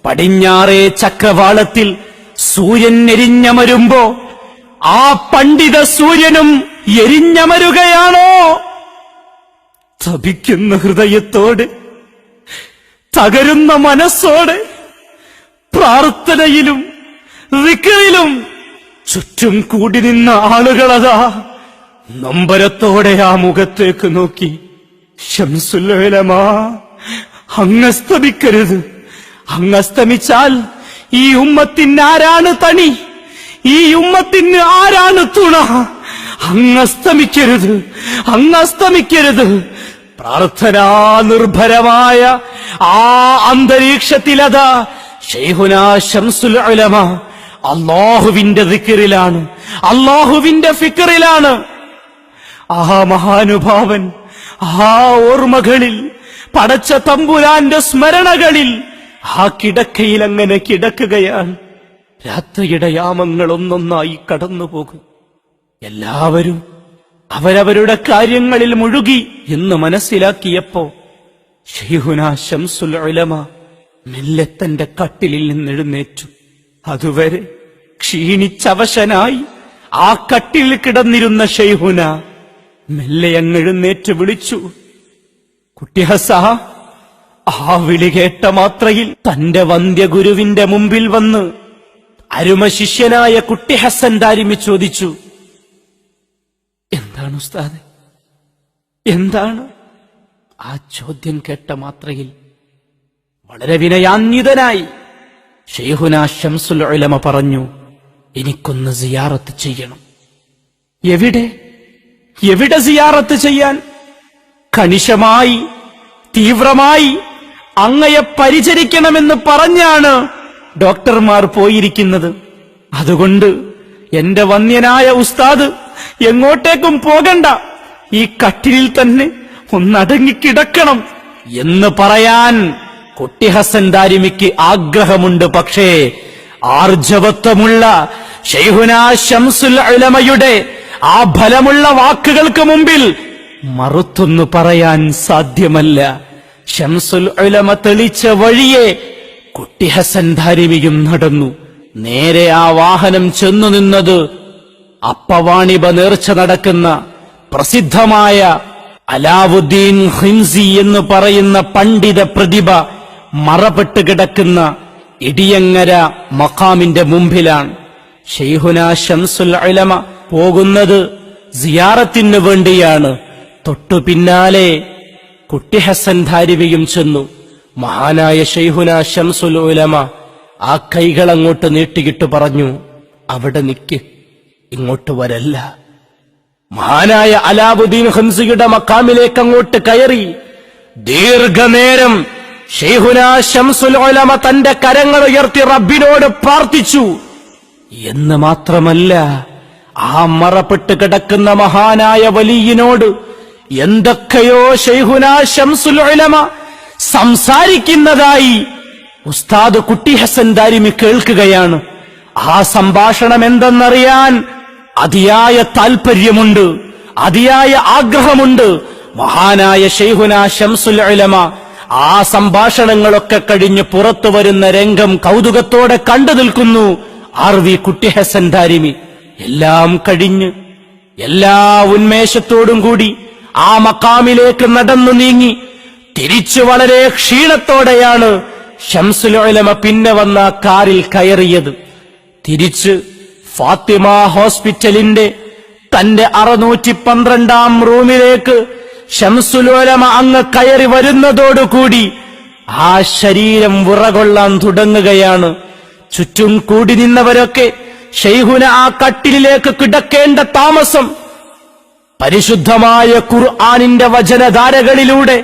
B: പടിഞ്ഞാറേ ചക്രവാളത്തിൽ സൂര്യൻ എരിഞ്ഞമരുമ്പോ ആ പണ്ഡിത സൂര്യനും എരിഞ്ഞമരുകയാണോ? തപിക്കുന്ന ഹൃദയത്തോടെ, തകരുന്ന മനസ്സോടെ, പ്രാർത്ഥനയിലും ദിക്റിലും ചുറ്റും കൂടി നിന്ന ആളുകളതാ നൊമ്പരത്തോടെ ആ മുഖത്തേക്ക് നോക്കി, ശംസുൽ ഉലമ, അങ്ങസ്തമിക്കരുത്. അങ്ങസ്തമിച്ചാൽ ഈ ഉമ്മത്തിന് ആരാണ് തണി? ഈ ഉമ്മത്തിന് ആരാണ് തുണ? അങ്ങസ്തമിക്കരുത്, അങ്ങസ്തമിക്കരുത്. പ്രാർത്ഥനാ നിർഭരമായ ആ അന്തരീക്ഷത്തിലതാ ശൈഖുനാ ശംസുൽ ഉലമ അല്ലാഹുവിന്റെ ദിക്റിലാണ്, അല്ലാഹുവിന്റെ ഫിക്റിലാണ്. ആ മഹാനുഭാവൻ ആ ഓർമ്മകളിൽ, പടച്ച തമ്പുരാന്റെ സ്മരണകളിൽ ആ കിടക്കയിൽ അങ്ങനെ കിടക്കുകയാണ്. രാത്രിയുടെ യാമങ്ങൾ ഒന്നൊന്നായി കടന്നുപോകും. എല്ലാവരും അവരവരുടെ കാര്യങ്ങളിൽ മുഴുകി എന്ന് മനസ്സിലാക്കിയപ്പോ ശൈഖുനാ ശംസുൽ ഉലമ മെല്ലെ തന്റെ കട്ടിലിൽ നിന്നെഴുന്നേറ്റു. അതുവരെ ക്ഷീണിച്ചവശനായി ആ കട്ടിലിൽ കിടന്നിരുന്ന ശൈഖുന മെല്ലെ അങ്ങെഴുന്നേറ്റ് വിളിച്ചു, കുട്ടി ഹസ. ആ വിളി കേട്ട മാത്രയിൽ തന്റെ വന്ധ്യഗുരുവിന്റെ മുമ്പിൽ വന്ന് അരുമ ശിഷ്യനായ കുട്ടി ഹസൻ ദാരിമി ചോദിച്ചു, എന്താണ് ഉസ്താദേ, എന്താണ്? ആ ചോദ്യം കേട്ട മാത്രയിൽ വളരെ വിനയാന്വിതനായി ശൈഖുനാ ശംസുൽ ഉലമ പറഞ്ഞു, എനിക്കൊന്ന് സിയാറത്ത് ചെയ്യണം. എവിടെ? എവിടെ സിയാറത്ത് ചെയ്യാൻ? കണിശമായി, തീവ്രമായി അങ്ങയെ പരിചരിക്കണമെന്ന് പറഞ്ഞാണ് ഡോക്ടർമാർ പോയിരിക്കുന്നത്. അതുകൊണ്ട് എന്റെ വന്യനായ ഉസ്താദ് എങ്ങോട്ടേക്കും പോകണ്ട, ഈ കട്ടിലിൽ തന്നെ ഒന്നടങ്ങിക്കിടക്കണം എന്ന് പറയാൻ കുട്ടി ഹസൻ ദാരിമിക്ക് ആഗ്രഹമുണ്ട്. പക്ഷേ ആർജവത്വമുള്ള ശൈഖുനാ ശംസുൽ ഉലമയുടെ ആ ഫലമുള്ള വാക്കുകൾക്ക് മുമ്പിൽ മറുത്തൊന്നു പറയാൻ സാധ്യമല്ല. ശംസുൽ ഉലമ തെളിച്ച വഴിയെ കുട്ടി ഹസൻ ധാരിമിയും നടന്നു. നേരെ ആ വാഹനം ചെന്നു നിന്നത് അപ്പവാണിഭ നേർച്ച നടക്കുന്ന പ്രസിദ്ധമായ അലാവുദ്ദീൻ ഖിൻസി എന്ന് പറയുന്ന പണ്ഡിത പ്രതിഭ മറപ്പെട്ട് കിടക്കുന്ന ഇടിയങ്ങര മഖാമിന്റെ മുമ്പിലാണ്. ശൈഖുനാ ശംസുൽ ഉലമ പോകുന്നത് സിയാറത്തിന് വേണ്ടിയാണ്. തൊട്ടു പിന്നാലെ കുട്ടി ഹസൻ ധാരിവിയും ചെന്നു. മഹാനായ ശൈഖുനാ ശംസുൽ ഉലമ ആ കൈകൾ അങ്ങോട്ട് നീട്ടിയിട്ട് പറഞ്ഞു, അവിടെ നിക്ക്, ഇങ്ങോട്ട് വരല്ല. മഹാനായ അലാവുദ്ദീൻ ഖിൻസിയുടെ മഖാമിലേക്ക് അങ്ങോട്ട് കയറി ദീർഘനേരം ശൈഖുനാ ശംസുൽ ഉലമ തന്റെ കരങ്ങൾ ഉയർത്തി റബ്ബിനോട് പ്രാർത്ഥിച്ചു. എന്ന് മാത്രമല്ല, ആ മറപ്പെട്ട് കിടക്കുന്ന മഹാനായ വലിയനോട് എന്തൊക്കെയോ ശൈഖുനാ ശംസുൽ ഉലമ സംസാരിക്കുന്നതായി ഉസ്താദ് കുട്ടി ഹസൻ ദാരിമി കേൾക്കുകയാണ്. ആ സംഭാഷണം എന്തെന്നറിയാൻ അതിയായ താൽപര്യമുണ്ട്, അതിയായ ആഗ്രഹമുണ്ട്. മഹാനായ ശൈഖുനാ ശംസുൽ ഉലമ ആ സംഭാഷണങ്ങളൊക്കെ കഴിഞ്ഞ് പുറത്തു വരുന്ന രംഗം കൗതുകത്തോടെ കണ്ടു നിൽക്കുന്നു ആർവി കുട്ടി ഹസൻ ദാരിമി. എല്ലാം കഴിഞ്ഞ് എല്ലാ ഉന്മേഷത്തോടും കൂടി ആ മഖാമിലേക്ക് നടന്നു നീങ്ങി തിരിച്ചു വളരെ ക്ഷീണത്തോടെയാണ് ശംസുൽ ഉലമ പിന്നെ വന്ന കാറിൽ കയറിയത്. തിരിച്ച് ഫാത്തിമ ഹോസ്പിറ്റലിന്റെ തന്റെ 612-ാം റൂമിലേക്ക് ശംസുൽ ഉലമ അങ്ങ് കയറി വരുന്നതോടുകൂടി ആ ശരീരം വിറകൊള്ളാൻ തുടങ്ങുകയാണ്. ചുറ്റും കൂടി നിന്നവരൊക്കെ ശൈഖുന ആ കട്ടിലിലേക്ക് കിടക്കേണ്ട താമസം പരിശുദ്ധമായ ഖുർആനിന്റെ വചനധാരകളിലൂടെ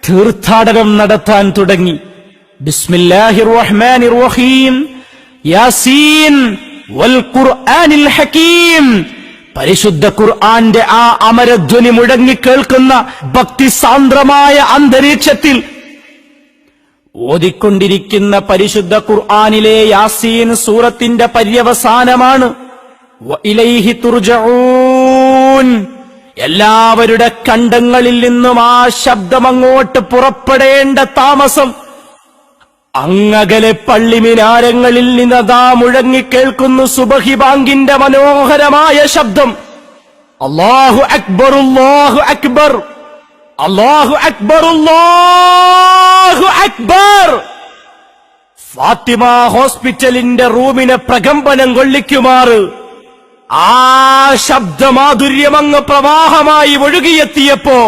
B: തീർത്ഥാടനം നടത്താൻ തുടങ്ങി. ബിസ്മില്ലാഹിർ റഹ്മാനിർ റഹീം, യാസീൻ വൽ ഖുർആനിൽ ഹകീം. പരിശുദ്ധ ഖുർആന്റെ ആ അമരധ്വനി മുഴങ്ങിക്കേൾക്കുന്ന ഭക്തിസാന്ദ്രമായ അന്തരീക്ഷത്തിൽ ഓതിക്കൊണ്ടിരിക്കുന്ന പരിശുദ്ധ ഖുർആനിലെ യാസീൻ സൂറത്തിന്റെ പര്യവസാനമാണ് വഇലൈഹി തുർജഊൻ. എല്ലാവരുടെ കണ്ടങ്ങളിൽ നിന്നും ആ ശബ്ദമങ്ങോട്ട് പുറപ്പെടേണ്ട താമസം അങ്ങകലെ പള്ളിമിനാരങ്ങളിൽ നിന്നതാ മുഴങ്ങിക്കേൾക്കുന്നു സുബഹി ബാങ്കിന്റെ മനോഹരമായ ശബ്ദം. അല്ലാഹു അക്ബർ, അല്ലാഹു അക്ബർ, അല്ലാഹു അക്ബർ, അല്ലാഹു അക്ബർ. ഫാത്തിമ ഹോസ്പിറ്റലിന്റെ റൂമിനെ പ്രകമ്പനം കൊള്ളിക്കുമാറ് ആ ശബ്ദമാധുര്യമങ്ങ് പ്രവാഹമായി ഒഴുകിയെത്തിയപ്പോ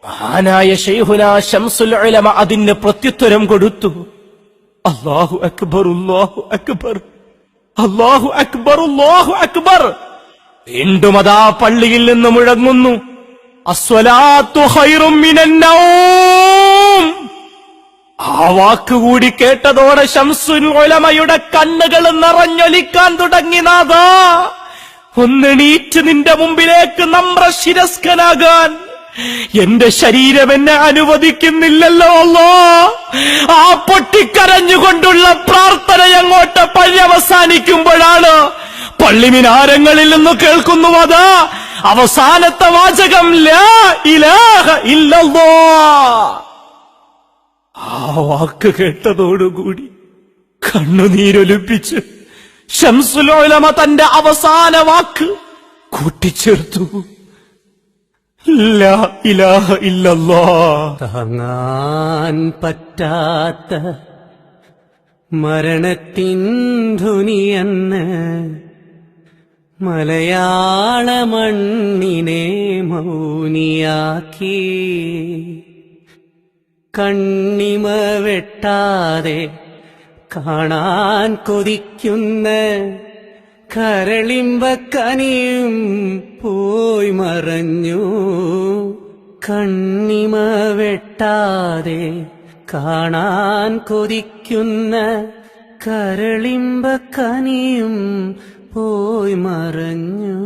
B: മഹാനായ ശൈഖുനാ ശംസുൽ ഉലമ അതിന് പ്രത്യുത്തരം കൊടുത്തു. അല്ലാഹു അക്ബർ, അല്ലാഹു അക്ബർ, അല്ലാഹു അക്ബർ, അല്ലാഹു അക്ബർ. വീണ്ടും അതാ പള്ളിയിൽ നിന്ന് മുഴങ്ങുന്നു അസ്വലാത്തു ഖൈറും മിനൻ നൗം. ആ വാക്കുകൂടി കേട്ടതോടെ ശംസുൽ ഉലമയുടെ കണ്ണുകൾ നിറഞ്ഞൊലിക്കാൻ തുടങ്ങി. നാഥാ, ഒന്നെണീറ്റ് നിന്റെ മുമ്പിലേക്ക് നമ്രശിരസ്കനാകാൻ എന്റെ ശരീരം എന്നെ അനുവദിക്കുന്നില്ലല്ലോ അല്ലാ. ആ പൊട്ടിക്കരഞ്ഞുകൊണ്ടുള്ള പ്രാർത്ഥന അങ്ങോട്ട് പര്യവസാനിക്കുമ്പോഴാണ് പള്ളിമിനാരങ്ങളിൽ നിന്ന് കേൾക്കുന്നു അതാ അവസാനത്തെ വാചകം, ലാ ഇലാഹ ഇല്ലല്ലാഹ്. ആ വാക്ക് കേട്ടതോടുകൂടി കണ്ണുനീരൊലിപ്പിച്ച് ശംസുൽ ഉലമ തന്റെ അവസാന വാക്ക് കൂട്ടിച്ചേർത്തു, ലാ ഇലാഹ ഇല്ലല്ലാഹ്.
C: താങ്ങാൻ പറ്റാത്ത മരണത്തിൻ ധ്വനിയെന്ന് മലയാള മണ്ണിനെ മൗനിയാക്കി. കണ്ണിമ വെട്ടാതെ കാണാൻ കൊതിക്കുന്ന കരളിമ്പക്കനിയും പോയി മറഞ്ഞു. കണ്ണിമ വെട്ടാതെ കാണാൻ കൊതിക്കുന്ന കരളിമ്പക്കനിയും പോയി മറഞ്ഞു.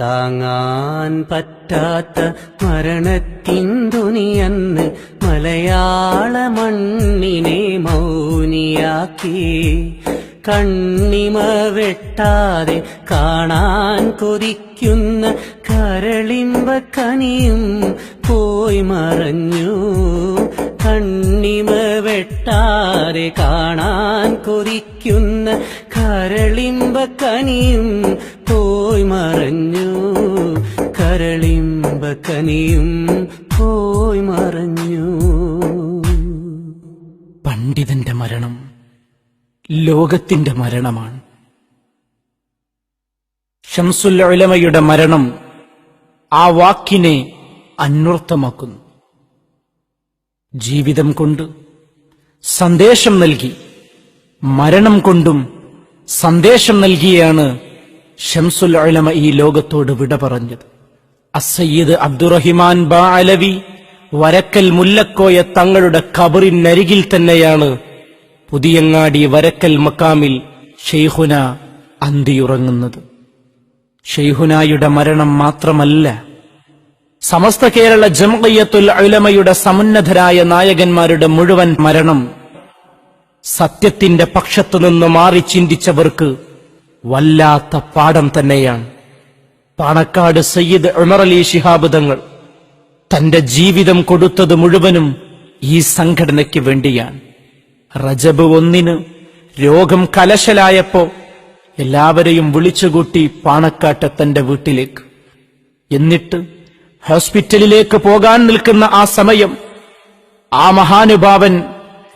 C: താങ്ങാൻ പറ്റാത്ത മരണത്തിൻ ധ്വനിയന്ന് മലയാള മണ്ണിനെ മൗനിയാക്കി. കണ്ണിമ വെട്ടാതെ കാണാൻ കൊതിക്കുന്ന കരളിമ്പ കനിയും പോയി മറഞ്ഞു. കണ്ണിമ വെട്ടാതെ കാണാൻ കൊതിക്കുന്ന കരളിമ്പ കനിയും പോയി മറഞ്ഞു. കരളിമ്പ കനിയും പോയി മറഞ്ഞു.
B: പണ്ഡിതന്റെ മരണം ലോകത്തിന്റെ മരണമാണ്. ശംസുൽ ഉലമയുടെ മരണം ആ വാക്കിനെ അന്വർത്ഥമാക്കുന്നു. ജീവിതം കൊണ്ട് സന്ദേശം നൽകി, മരണം കൊണ്ടും സന്ദേശം നൽകിയാണ് ശംസുൽ ഉലമ ഈ ലോകത്തോട് വിട പറഞ്ഞത്. അസ്സയ്യിദ് അബ്ദുറഹിമാൻ ബാഅലവി വരക്കൽ മുല്ലക്കോയ തങ്ങളുടെ ഖബറിനരികിൽ തന്നെയാണ് പുതിയങ്ങാടി വരക്കൽ മക്കാമിൽ ഷെയ്ഖുന അന്തിയുറങ്ങുന്നത്. ഷെയ്ഖുനായുടെ മരണം മാത്രമല്ല, സമസ്ത കേരള ജംഇയ്യത്തുൽ ഉലമയുടെ സമുന്നതരായ നായകന്മാരുടെ മുഴുവൻ മരണം സത്യത്തിന്റെ പക്ഷത്തുനിന്ന് മാറി ചിന്തിച്ചവർക്ക് വല്ലാത്ത പാഠം തന്നെയാണ്. പാണക്കാട് സയ്യിദ് ഉമർ അലി ശിഹാബ് തങ്ങൾ തന്റെ ജീവിതം കൊടുത്തത് മുഴുവനും ഈ സംഘടനയ്ക്ക് വേണ്ടിയാണ്. റജബ് 1 രോഗം കലശലായപ്പോ എല്ലാവരെയും വിളിച്ചുകൂട്ടി പാണക്കാട്ടെ തന്റെ വീട്ടിലേക്ക്. എന്നിട്ട് ഹോസ്പിറ്റലിലേക്ക് പോകാൻ നിൽക്കുന്ന ആ സമയം ആ മഹാനുഭാവൻ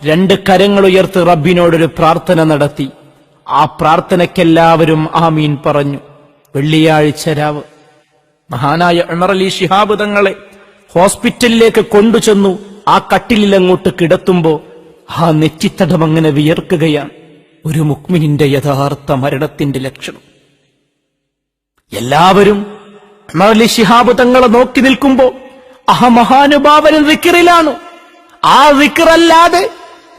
B: 2 കരങ്ങളുയർത്ത് റബ്ബിനോടൊരു പ്രാർത്ഥന നടത്തി. ആ പ്രാർത്ഥനയ്ക്കെല്ലാവരും ആമീൻ പറഞ്ഞു. വെള്ളിയാഴ്ച രാവ് മഹാനായ ഉമർ അലി ശിഹാബ് തങ്ങളെ ഹോസ്പിറ്റലിലേക്ക് കൊണ്ടുചെന്നു. ആ കട്ടിലിൽ അങ്ങോട്ട് കിടത്തുമ്പോ ആ നെറ്റിത്തടം അങ്ങനെ വിയർക്കുകയാണ്. ഒരു മുഅ്മിനിന്റെ യഥാർത്ഥ മരണത്തിന്റെ ലക്ഷണം. എല്ലാവരും ഉമർ അലി ശിഹാബ് തങ്ങളെ നോക്കി നിൽക്കുമ്പോ ആ മഹാനുഭാവൻ ദിക്റിലാണ്. ആ ദിക്റല്ലാതെ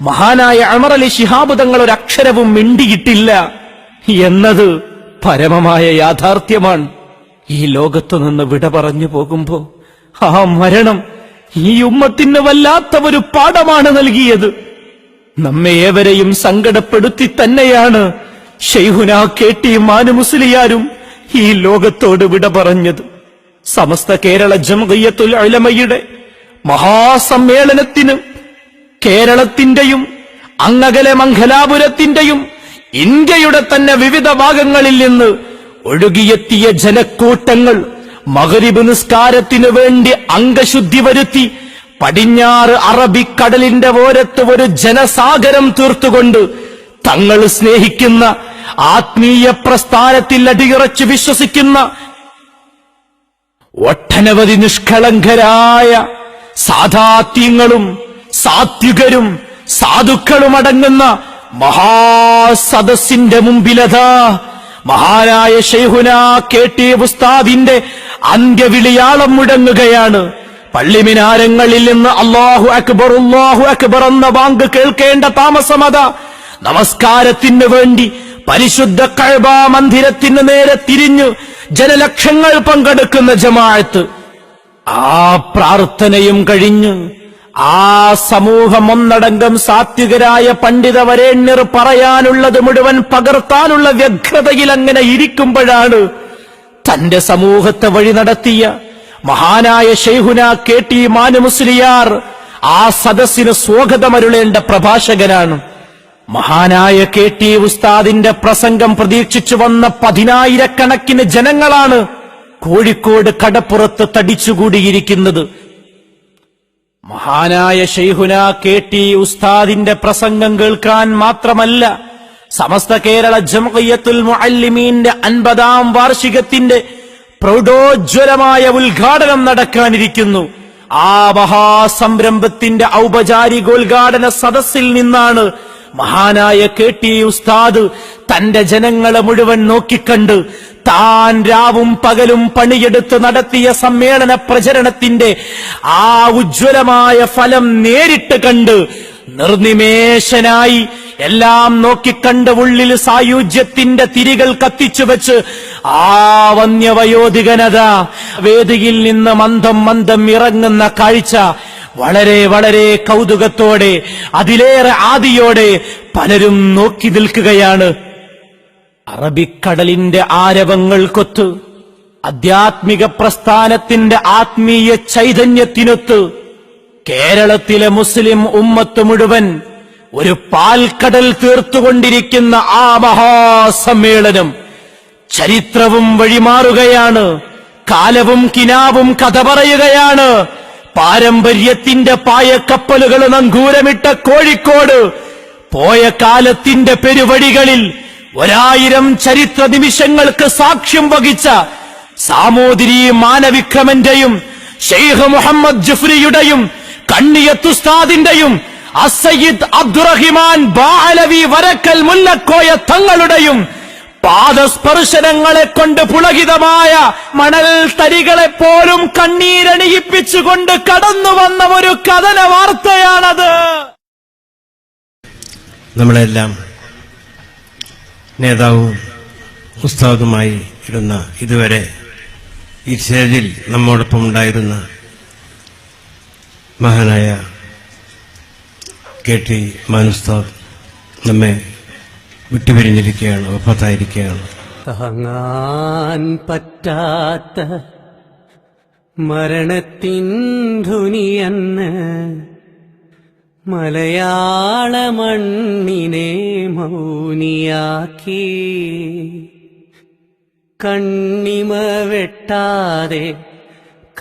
B: മഹാനായ ഉമർ അലി ശിഹാബ് തങ്ങൾ ഒരക്ഷരവും മിണ്ടിയിട്ടില്ല എന്നത് പരമമായ യാഥാർത്ഥ്യമാണ്. ഈ ലോകത്തു നിന്ന് വിട പറഞ്ഞു പോകുമ്പോ ആ മരണം ഈ ഉമ്മത്തിന് വല്ലാത്ത ഒരു പാഠമാണ് നൽകിയത്. നമ്മെ ഏവരെയും സങ്കടപ്പെടുത്തി തന്നെയാണ് ശൈഖുന കെ.ടി. മാനു മുസ്ലിയാരും ഈ ലോകത്തോട് വിട പറഞ്ഞത്. സമസ്ത കേരള ജംഇയ്യത്തുൽ ഉലമയുടെ മഹാസമ്മേളനത്തിന് കേരളത്തിന്റെയും അങ്ങകലെ മംഗലാപുരത്തിന്റെയും ഇന്ത്യയുടെ തന്നെ വിവിധ ഭാഗങ്ങളിൽ നിന്ന് ഒഴുകിയെത്തിയ ജനക്കൂട്ടങ്ങൾ മഗ്രിബ് നിസ്കാരത്തിനു വേണ്ടി അംഗശുദ്ധി വരുത്തി പടിഞ്ഞാറ് അറബിക്കടലിന്റെ ഓരത്ത് ഒരു ജനസാഗരം തീർത്തുകൊണ്ട് തങ്ങൾ സ്നേഹിക്കുന്ന ആത്മീയ പ്രസ്ഥാനത്തിൽ അടിയുറച്ച് വിശ്വസിക്കുന്ന ഒട്ടനവധി നിഷ്കളങ്കരായ സാധാത്യങ്ങളും സാത്വികരും സാധുക്കളും അടങ്ങുന്ന മഹാസദസ്സിന്റെ മുമ്പിലതാ മഹാനായ ശൈഖുന കെ.ടി. ഉസ്താദിന്റെ അന്ത്യവിളിയാളം മുഴങ്ങുകയാണ്. പള്ളിമിനാരങ്ങളിൽ നിന്ന് അല്ലാഹു അക്ബർ എന്ന വാങ്ക് കേൾക്കേണ്ട താമസമത നമസ്കാരത്തിന് വേണ്ടി പരിശുദ്ധ കഅബ മന്ദിരത്തിന് നേരെ തിരിഞ്ഞു ജനലക്ഷങ്ങൾ പങ്കെടുക്കുന്ന ജമാഅത്ത്. ആ പ്രാർത്ഥനയും കഴിഞ്ഞ് ആ സമൂഹം ഒന്നടങ്കം സാത്വികരായ പണ്ഡിത വരേണ്യർ പറയാനുള്ളത് മുഴുവൻ പകർത്താനുള്ള വ്യഗ്രതയിൽ അങ്ങനെ ഇരിക്കുമ്പോഴാണ് തന്റെ സമൂഹത്തെ വഴി നടത്തിയ മഹാനായ ശൈഖുന കെ.ടി. മാനു മുസ്ലിയാർ ആ സദസ്സിന് സ്വാഗതമരുളേണ്ട പ്രഭാഷകനാണ്. മഹാനായ കെ.ടി. ഉസ്താദിന്റെ പ്രസംഗം പ്രതീക്ഷിച്ചു വന്ന 10,000-കണക്കിന് ജനങ്ങളാണ് കോഴിക്കോട് കടപ്പുറത്ത് തടിച്ചുകൂടിയിരിക്കുന്നത്. മഹാനായ ശൈഖുന കെ.ടി. ഉസ്താദിന്റെ പ്രസംഗം കേൾക്കാൻ മാത്രമല്ല, സമസ്ത കേരള ജംഇയ്യത്തുൽ മുഅല്ലിമീന്റെ 50ാം വാർഷികത്തിന്റെ പ്രൗഢോജ്വലമായ ഉദ്ഘാടനം നടക്കാനിരിക്കുന്നു. ആ മഹാസംരംഭത്തിന്റെ ഔപചാരികോദ്ഘാടന സദസ്സിൽ നിന്നാണ് മഹാനായ കെ.ടി. ഉസ്താദ് തന്റെ ജനങ്ങളെ മുഴുവൻ നോക്കിക്കണ്ട് താൻ രാവും പകലും പണിയെടുത്ത് നടത്തിയ സമ്മേളന പ്രചരണത്തിന്റെ ആ ഉജ്ജ്വലമായ ഫലം നേരിട്ട് കണ്ട് നിർനിമേഷനായി എല്ലാം നോക്കിക്കണ്ട് ഉള്ളിൽ സായുജ്യത്തിന്റെ തിരികൾ കത്തിച്ചുവെച്ച് ആ വന്യവയോധികനത വേദിയിൽ നിന്ന് മന്ദം മന്ദം ഇറങ്ങുന്ന കാഴ്ച വളരെ വളരെ കൗതുകത്തോടെ അതിലേറെ ആദിയോടെ പലരും നോക്കി നിൽക്കുകയാണ്. അറബിക്കടലിന്റെ ആരവങ്ങൾക്കൊത്ത് ആധ്യാത്മിക പ്രസ്ഥാനത്തിന്റെ ആത്മീയ ചൈതന്യത്തിനൊത്ത് കേരളത്തിലെ മുസ്ലിം ഉമ്മത്ത് മുഴുവൻ ഒരു പാൽക്കടൽ തീർത്തുകൊണ്ടിരിക്കുന്ന ആ മഹാസമ്മേളനം ചരിത്രവും വഴിമാറുകയാണ്. കാലവും കിനാവും കഥ പറയുകയാണ്. പാരമ്പര്യത്തിന്റെ പായക്കപ്പലുകൾ നങ്കൂരമിട്ട കോഴിക്കോട് പോയ കാലത്തിന്റെ പെരുവഴികളിൽ 1000 ചരിത്ര നിമിഷങ്ങൾക്ക് സാക്ഷ്യം വഹിച്ച സാമൂതിരി മാനവിക്രമന്റെയും ഷെയ്ഖ് മുഹമ്മദ് ജുഫ്രിയുടെയും കണ്ണിയത്തുസ്താദിന്റെയും അസയ്യിദ് അബ്ദുറഹിമാൻ ബാഅലവി വരക്കൽ മുല്ലക്കോയ തങ്ങളുടെയും പാദസ്പർശനങ്ങളെ കൊണ്ട് പുളകിതമായ മണൽ തരികളെ പോലും കണ്ണീരണിയിപ്പിച്ചുകൊണ്ട് കടന്നു വന്ന ഒരു കഥന വാർത്തയാണത്.
F: നമ്മളെല്ലാം നേതാവും ഉസ്താദുമായി ഇരുന്ന ഇതുവരെ ഈ സ്റ്റേജിൽ നമ്മോടൊപ്പം ഉണ്ടായിരുന്ന മഹാനായ കെ ടി മാനുസ്താദ് നമ്മെ വിട്ടുപിരിഞ്ഞിരിക്കുകയാണ്, വഫാത്തായിരിക്കുകയാണ്.
C: താങ്ങാൻ പറ്റാത്ത മരണത്തിൻ ധ്വനിയന്ന് മലയാള മണ്ണിനെ മൗനിയാക്കി. കണ്ണിമ വെട്ടാതെ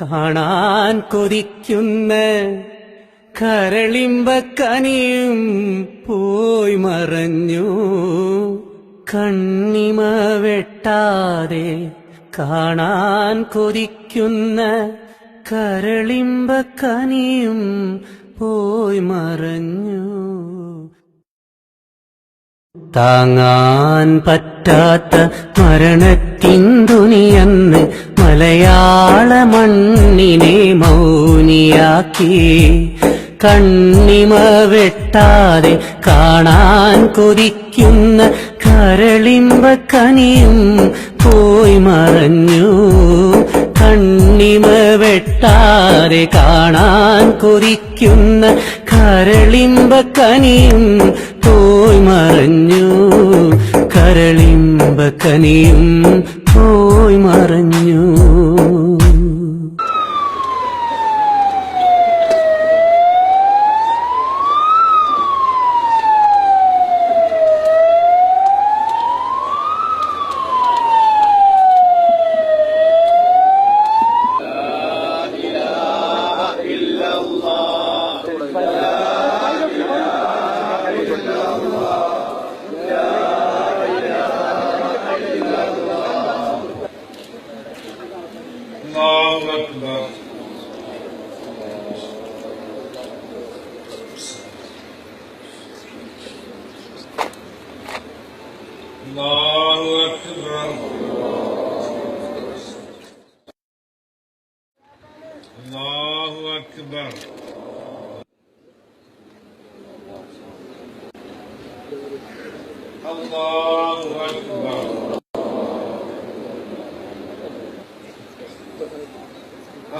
C: കാണാൻ കൊതിക്കുന്ന കരളിമ്പക്കനിയും പോയി മറഞ്ഞു. കണ്ണിമ വെട്ടാതെ കാണാൻ കൊതിക്കുന്ന കരളിമ്പക്കനിയും പോയി മറഞ്ഞു. താങ്ങാൻ പറ്റാത്ത മരണത്തിൻ ധ്വനിയന്ന് മലയാള മണ്ണിനെ മൗനിയാക്കി. കണ്ണിമ വെട്ടാതെ കാണാൻ കൊതിക്കുന്ന കരളിമ്പക്കനിയും പോയി മറഞ്ഞു. കണ്ണിമ വെട്ടാതെ കാണാൻ കൊതിക്കുന്ന കരളിമ്പക്കനിയും പോയി മറഞ്ഞു. കരളിമ്പക്കനിയും പോയി മറഞ്ഞു.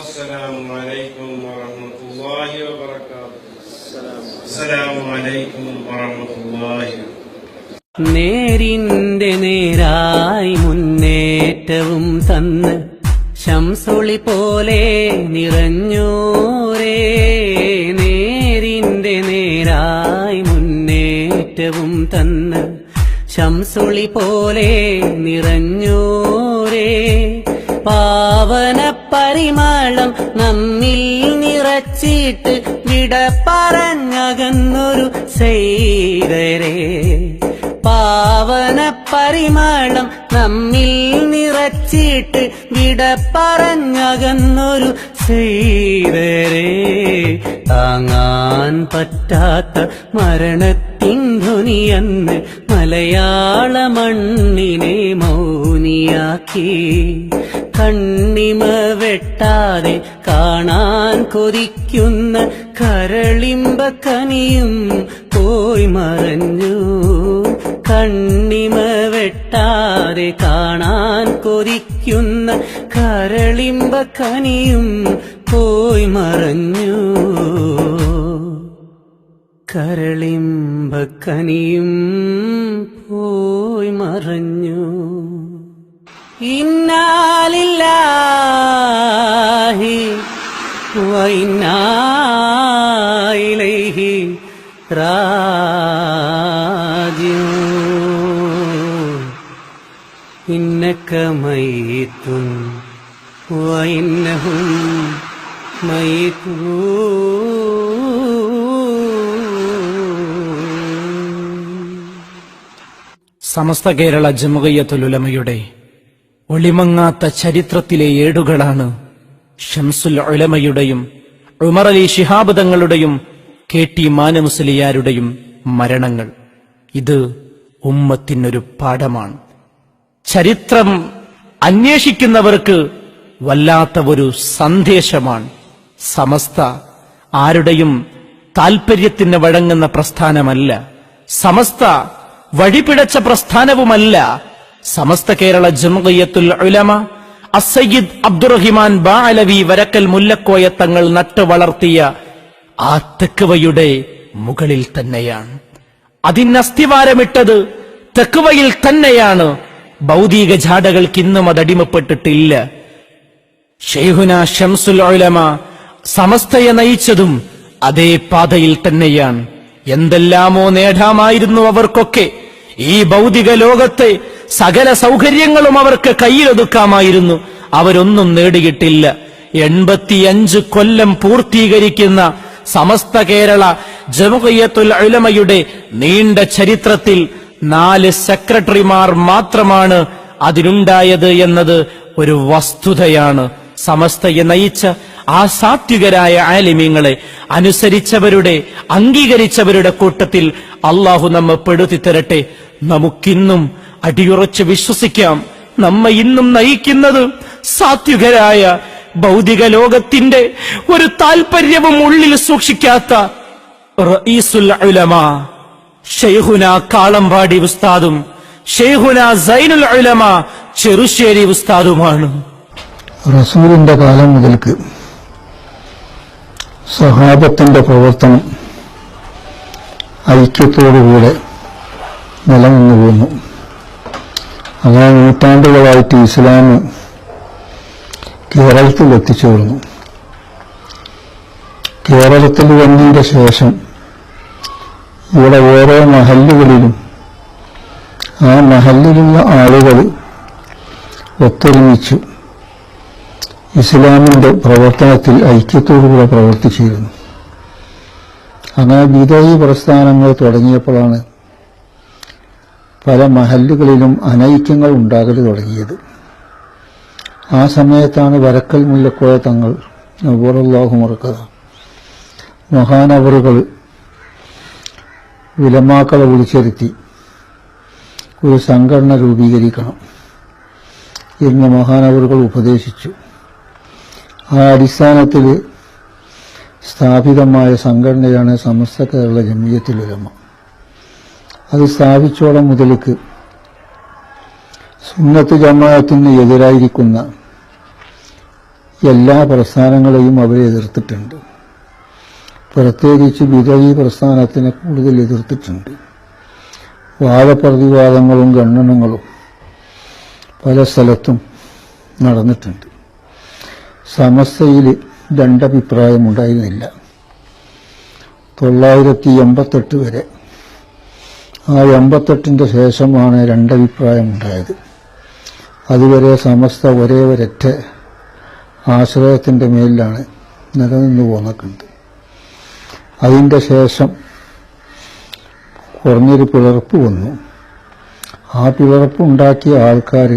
F: السلام عليكم ورحمة الله وبركاته. السلام عليكم ورحمة الله.
C: നേരിന്റെ നേരായി മുന്നേറ്റവും തന്ന് ശംസുളി പോലെ നിറഞ്ഞോരേ. നേരിന്റെ നേരായി മുന്നേറ്റവും തന്ന് ശംസുളി പോലെ നിറഞ്ഞോരേ. പാവന പരിമളം നമ്മിൽ നിറച്ചിട്ട് വിട പറഞ്ഞകന്നൊരു സൈതരേ. പാവന പരിമളം നമ്മിൽ നിറച്ചിട്ട് വിട പറഞ്ഞകന്നൊരു സൈതരേ. താങ്ങാൻ പറ്റാത്ത മരണത്തിൻ ധ്വനിയന്ന് മലയാള മണ്ണിനെ മൗനിയാക്കി. കണ്ണിമ വെട്ടാതെ കാണാൻ കൊതിക്കുന്ന കരളിമ്പക്കനിയും പോയി മറഞ്ഞു. കണ്ണിമ വെട്ടാതെ കാണാൻ കൊതിക്കുന്ന കരളിമ്പ കനിയും പോയി മറഞ്ഞു. കരളിമ്പ കനിയും പോയി മറഞ്ഞു. ഇന്നാലില്ലാഹി വഇന്നാ ഇലൈഹി റാജിഊൻ. ഇന്നക മയ്യിത്തുൻ വഇന്നഹും മയ്യിത്തൂൻ.
B: സമസ്ത കേരള ജംഇയ്യത്തുൽ ഉലമയുടെ ഒളിമങ്ങാത്ത ചരിത്രത്തിലെ ഏടുകളാണ് ഷംസുൽ ഉലമയുടെയും ഉമർ അലി ശിഹാബ് തങ്ങളുടെയും KT മാനമുസ്ലിയാരുടെയും മരണങ്ങൾ. ഇത് ഉമ്മത്തിനൊരു പാഠമാണ്. ചരിത്രം അന്വേഷിക്കുന്നവർക്ക് വല്ലാത്ത ഒരു സന്ദേശമാണ്. സമസ്ത ആരുടെയും താൽപര്യത്തിന് വഴങ്ങുന്ന പ്രസ്ഥാനമല്ല. സമസ്ത വഴിപിഴച്ച പ്രസ്ഥാനവുമല്ല. സമസ്ത കേരള ജംഇയ്യത്തുൽ ഉലമ അസ്സയ്യിദ് അബ്ദുറഹിമാൻ ബാഅലവി വരക്കൽ മുല്ലക്കോയ തങ്ങൾ നട്ടു വളർത്തിയ ആ തഖ്വയുടെ മുകളിൽ തന്നെയാണ്. അതിന് അസ്ഥിവാരമിട്ടത് തഖ്വയിൽ തന്നെയാണ്. ഭൗതിക ജാടകൾക്ക് ഇന്നും അതടിമപ്പെട്ടിട്ടില്ല. ശൈഖുന ശംസുൽ ഉലമ സമസ്തയെ നയിച്ചതും അതേ പാതയിൽ തന്നെയാണ്. എന്തെല്ലാമോ നേടാമായിരുന്നു അവർക്കൊക്കെ. ഈ ഭൗതിക ലോകത്തെ സകല സൗകര്യങ്ങളും അവർക്ക് കയ്യിലൊതുക്കാമായിരുന്നു. അവരൊന്നും നേടിയിട്ടില്ല. 85 കൊല്ലം പൂർത്തീകരിക്കുന്ന സമസ്ത കേരള ജംഇയ്യത്തുൽ ഉലമയുടെ നീണ്ട ചരിത്രത്തിൽ 4 സെക്രട്ടറിമാർ മാത്രമാണ് അതിനുണ്ടായത് എന്നത് ഒരു വസ്തുതയാണ്. സമസ്തയെ നയിച്ച ആ സാത്വികരായ ആലിമീങ്ങളെ അനുസരിച്ചവരുടെ അംഗീകരിച്ചവരുടെ കൂട്ടത്തിൽ അള്ളാഹു നമ്മെ പെടുത്തി തരട്ടെ. നമുക്കിന്നും അടിയുറച്ച് വിശ്വസിക്കാം, നമ്മെ ഇന്നും നയിക്കുന്നത് സാത്വികരായ ഭൗതിക ലോകത്തിന്റെ ഒരു താൽപര്യവും ഉള്ളിൽ സൂക്ഷിക്കാത്ത റഈസുൽ ഉലമ ശൈഖുന കാളമ്പാടി ഉസ്താദും ശൈഖുന സൈനുൽ ഉലമ ചെറുശ്ശേരി ഉസ്താദുമാണ്.
G: റസൂലിന്റെ കാലം മുതൽക്ക് സഹാബത്തിന്റെ പ്രവർത്തനം ഐക്യത്തോടുകൂടെ നിലനിന്നു പോന്നു. അങ്ങനെ നൂറ്റാണ്ടുകളായിട്ട് ഇസ്ലാം കേരളത്തിൽ എത്തിച്ചേർന്നു. കേരളത്തിൽ വന്നതിന്റെ ശേഷം ഇവിടെ ഓരോ മഹല്ലുകളിലും ആ മഹല്ലിലുള്ള ആളുകൾ ഒത്തൊരുമിച്ചു ഇസ്ലാമിന്റെ പ്രവർത്തനത്തിൽ ഐക്യത്തോടുകൂടെ പ്രവർത്തിച്ചിരുന്നു. അങ്ങനെ ബിദഈ പ്രസ്ഥാനങ്ങൾ തുടങ്ങിയപ്പോഴാണ് പല മഹല്ലുകളിലും അനൈക്യങ്ങൾ ഉണ്ടാകൽ തുടങ്ങിയത്. ആ സമയത്താണ് വരക്കൽ മുല്ലക്കോയ തങ്ങൾ നവ്വറല്ലാഹു മർക്കദ മഹാനവറുകൾ ഉലമാക്കളെ വിളിച്ചിരുത്തി ഒരു സംഘടന രൂപീകരിക്കണം എന്ന് മഹാനവറുകൾ ഉപദേശിച്ചു. ആ അടിസ്ഥാനത്തിൽ സ്ഥാപിതമായ സംഘടനയാണ് സമസ്ത കേരള ജംഇയ്യത്തുൽ ഉലമ. അത് സ്ഥാപിച്ചോളം മുതൽക്ക് സുന്നത്ത് ജമാഅത്തിന് എതിരായിരിക്കുന്ന എല്ലാ പ്രസ്ഥാനങ്ങളെയും അവരെ എതിർത്തിട്ടുണ്ട്. പ്രത്യേകിച്ച് ബിദഈ പ്രസ്ഥാനത്തിനെ കൂടുതൽ എതിർത്തിട്ടുണ്ട്. വാദപ്രതിവാദങ്ങളും ഖണ്ഡനങ്ങളും പല സ്ഥലത്തും നടന്നിട്ടുണ്ട്. സമസ്തയിൽ രണ്ടഭിപ്രായമുണ്ടായിരുന്നില്ല. 988 വരെ. ആ 88ന്റെ ശേഷമാണ് രണ്ടഭിപ്രായമുണ്ടായത്. അതുവരെ സമസ്ത ഒരേ ഒരൊറ്റ ആശ്രയത്തിൻ്റെ മേലിലാണ് നിലനിന്നു പോന്നിട്ടുണ്ട്. അതിൻ്റെ ശേഷം കുറഞ്ഞൊരു പിളർപ്പ് വന്നു. ആ പിളർപ്പുണ്ടാക്കിയ ആൾക്കാർ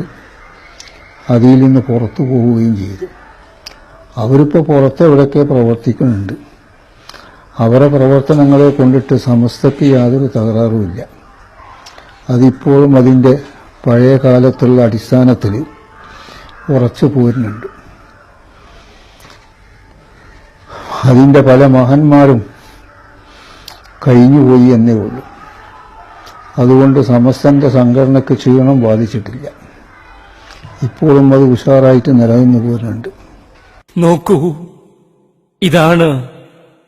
G: അതിൽ നിന്ന് പുറത്തു പോവുകയും ചെയ്തു. അവരിപ്പോൾ പുറത്തെവിടെയൊക്കെ പ്രവർത്തിക്കുന്നുണ്ട്. അവരുടെ പ്രവർത്തനങ്ങളെ കൊണ്ടിട്ട് സമസ്തയ്ക്ക് യാതൊരു തകരാറുമില്ല. അതിപ്പോഴും അതിൻ്റെ പഴയ കാലത്തുള്ള അടിസ്ഥാനത്തിൽ ഉറച്ചു പോരുന്നുണ്ട്. അതിൻ്റെ പല മഹാന്മാരും കഴിഞ്ഞുപോയി എന്നേ ഉള്ളൂ. അതുകൊണ്ട് സമസ്തന്റെ സംഘടനയ്ക്ക് ക്ഷീണം ബാധിച്ചിട്ടില്ല. ഇപ്പോഴും അത് ഉഷാറായിട്ട് നിലനിന്നു പോരുന്നുണ്ട്.
B: നോക്കൂ, ഇതാണ്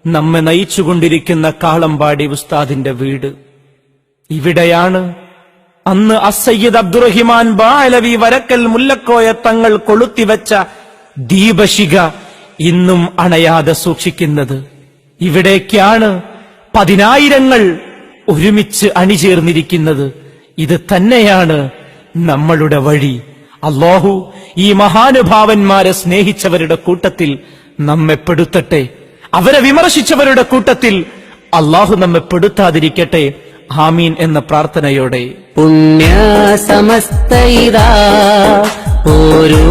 B: നമ്മെ നയിച്ചുകൊണ്ടിരിക്കുന്ന കാളമ്പാടി ഉസ്താദിന്റെ വീട്. ഇവിടെയാണ് അന്ന് അസയ്യിദ് അബ്ദുറഹിമാൻ ബാലവി വരക്കൽ മുല്ലക്കോയ തങ്ങൾ കൊളുത്തിവെച്ച ദീപശിഖ ഇന്നും അണയാതെ സൂക്ഷിക്കുന്നത്. ഇവിടേക്കാണ് 10,000 ഒരുമിച്ച് അണിചേർന്നിരിക്കുന്നത്. ഇത് തന്നെയാണ് നമ്മളുടെ വഴി. അല്ലാഹു ഈ മഹാനുഭാവന്മാരെ സ്നേഹിച്ചവരുടെ കൂട്ടത്തിൽ നമ്മെ പെടുത്തട്ടെ. അവരെ വിമർശിച്ചവരുടെ കൂട്ടത്തിൽ അല്ലാഹു നമ്മെ പെടുത്താതിരിക്കട്ടെ. ആമീൻ എന്ന പ്രാർത്ഥനയോടെ
C: പുണ്യ സമസ്തയിതാ ഓരോ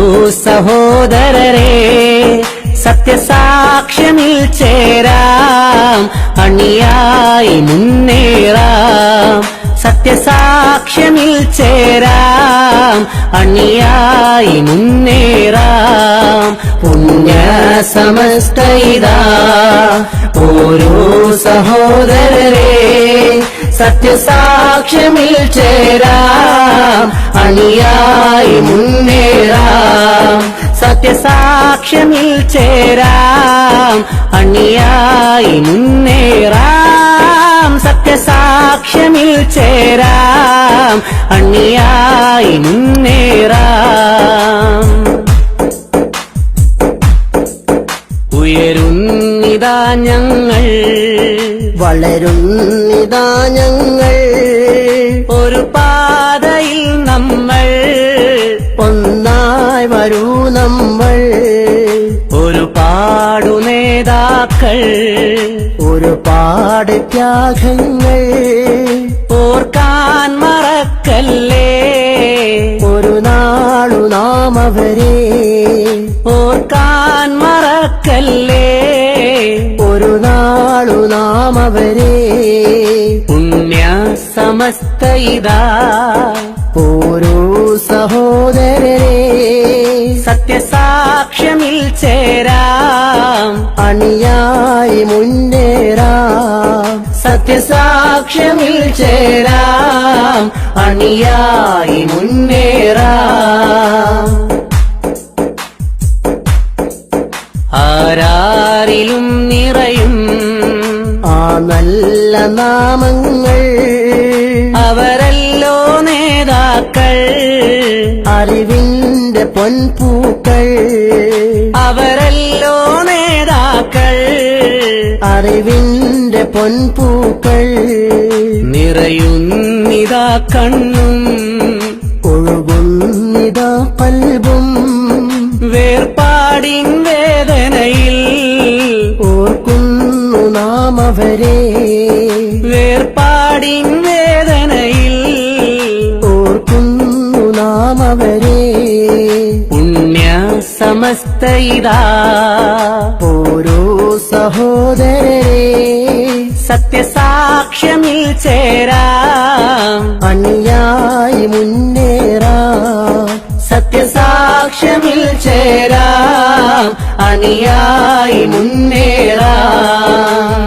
C: സഹോദരരെ സത്യസാക്ഷ്യമിൽ ചേരാം, അണിയായി മുന്നേറാം. സത്യസാക്ഷ്യമിൽ ചേരാം, അണിയായി മുന്നേറാം. പുണ്യ സമസ്തയിതാ ഓരോ സഹോദരരെ സത്യസാക്ഷ്യമിൽ ചേരാം, അണിയായി മുന്നേറാം. സത്യസാക്ഷ്യമിൽ ചേരാം, അണിയായി മുന്നേറാം. സത്യസാക്ഷ്യമിൽ ചേരാം, അണിയായി മുന്നേറാം. ഉയരുന്നിതാ ഞങ്ങൾ,
D: വളരുന്നിതാ ഞങ്ങൾ,
C: ഒരു പാതയിൽ നമ്മൾ,
D: ഒന്നായി വരൂ നമ്മൾ.
C: ഒരുപാടു നേതാക്കൾ,
D: ഒരുപാട് ത്യാഗങ്ങൾ,
C: ഓർക്കാൻ മറക്കല്ലേ.
D: ഒരു നാളു നാം അവരെ
C: ഓർക്കാൻ മറക്കല്ലേ.
D: ഒരു നാളു നാം അവരെ.
C: പുണ്യ സമസ്തയിതാ
D: ഓരോ സഹോദരരെ
C: സത്യസാക്ഷ്യമിൽ ചേരാം,
D: അണിയായി മുന്നേറാം.
C: സത്യസാക്ഷ്യമിൽ ചേരാം, അണിയായി മുന്നേറാം. ആരാരിലും നിറയും
D: ആ നല്ല നാമങ്ങൾ,
C: അവരല്ലോ നേതാക്കൾ.
D: അറിവിന്റെ പൊൻപൂക്കൾ,
C: അവരല്ലോ നേതാക്കൾ.
D: അറിവിന്റെ പൊൻപൂക്കൾ.
C: നിറയുന്നിതാ കണ്ണും,
D: ഒഴുകുന്നിതാ കൽബും.
C: വേർപാടിൻ വേദനയിൽ
D: ഓർക്കുന്നു നാം അവരെ.
C: വേർപാടിൻ വേദനയിൽ
D: ഓർക്കുന്നു നാം അവരെ.
C: പുണ്യ സമസ്തയിതാ
D: ഓരോ സഹോദരരെ
C: സത്യസാക്ഷ്യമിൽ ചേരാം,
D: അണിയായി മുന്നേറാം.
C: സത്യസാക്ഷ്യമിൽ ചേരാം, അണിയായി മുന്നേറാം.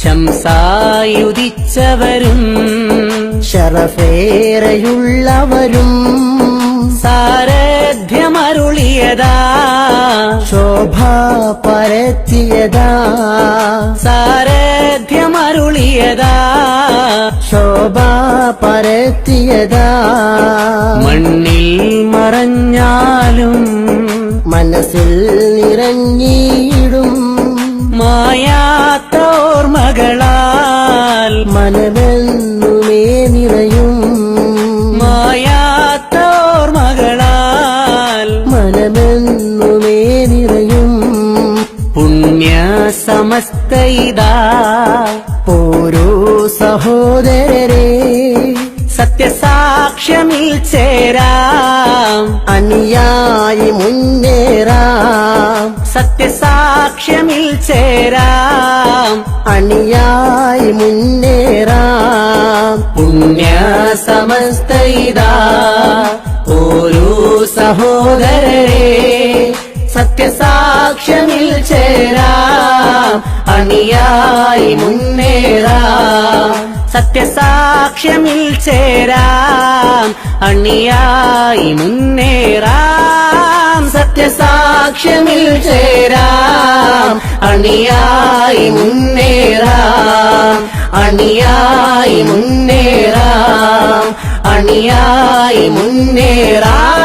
C: ശംസായുദിച്ചവരും
D: ശറഫേറെയുള്ളവരും
C: സാരഥ്യമരുളിയതാ,
D: ശോഭ പരത്തിയതാ.
C: സാരഥ്യമരുളിയതാ,
D: ശോഭ പരത്തിയതാ.
C: മണ്ണിൽ മറഞ്ഞാലും
D: മനസ്സിൽ നിറഞ്ഞിടും.
C: മായാത്ത ഓർമ്മകളാൽ
D: മനമെന്നുമേ നിറയും.
C: മായാത്ത ഓർമ്മകളാൽ
D: മനമെന്നുമേ നിറയും.
C: പുണ്യ സമസ്തയിതാ
D: ഓരോ സഹോദരരെ
C: സത്യസാക്ഷ്യമിൽ ചേരാം,
D: അണിയായി മുന്നേറാം.
C: സത്യസാക്ഷ്യമിൽ ചേരാം,
D: അണിയായി മുന്നേറാം.
C: പുണ്യ സമസ്തയിതാ ഓരോ സഹോദരരെ സത്യ സത്യസാക്ഷ്യമിൽ ചേരാം അണിയായി മുന്നേറാം സത്യസാക്ഷ്യമിൽ ചേരാം അണിയായി മുന്നേറാം സത്യസാക്ഷ്യമിൽ ചേരാം അണിയായി മുന്നേറാം അണിയായി മുന്നേറാം അണിയായി മുന്നേറാം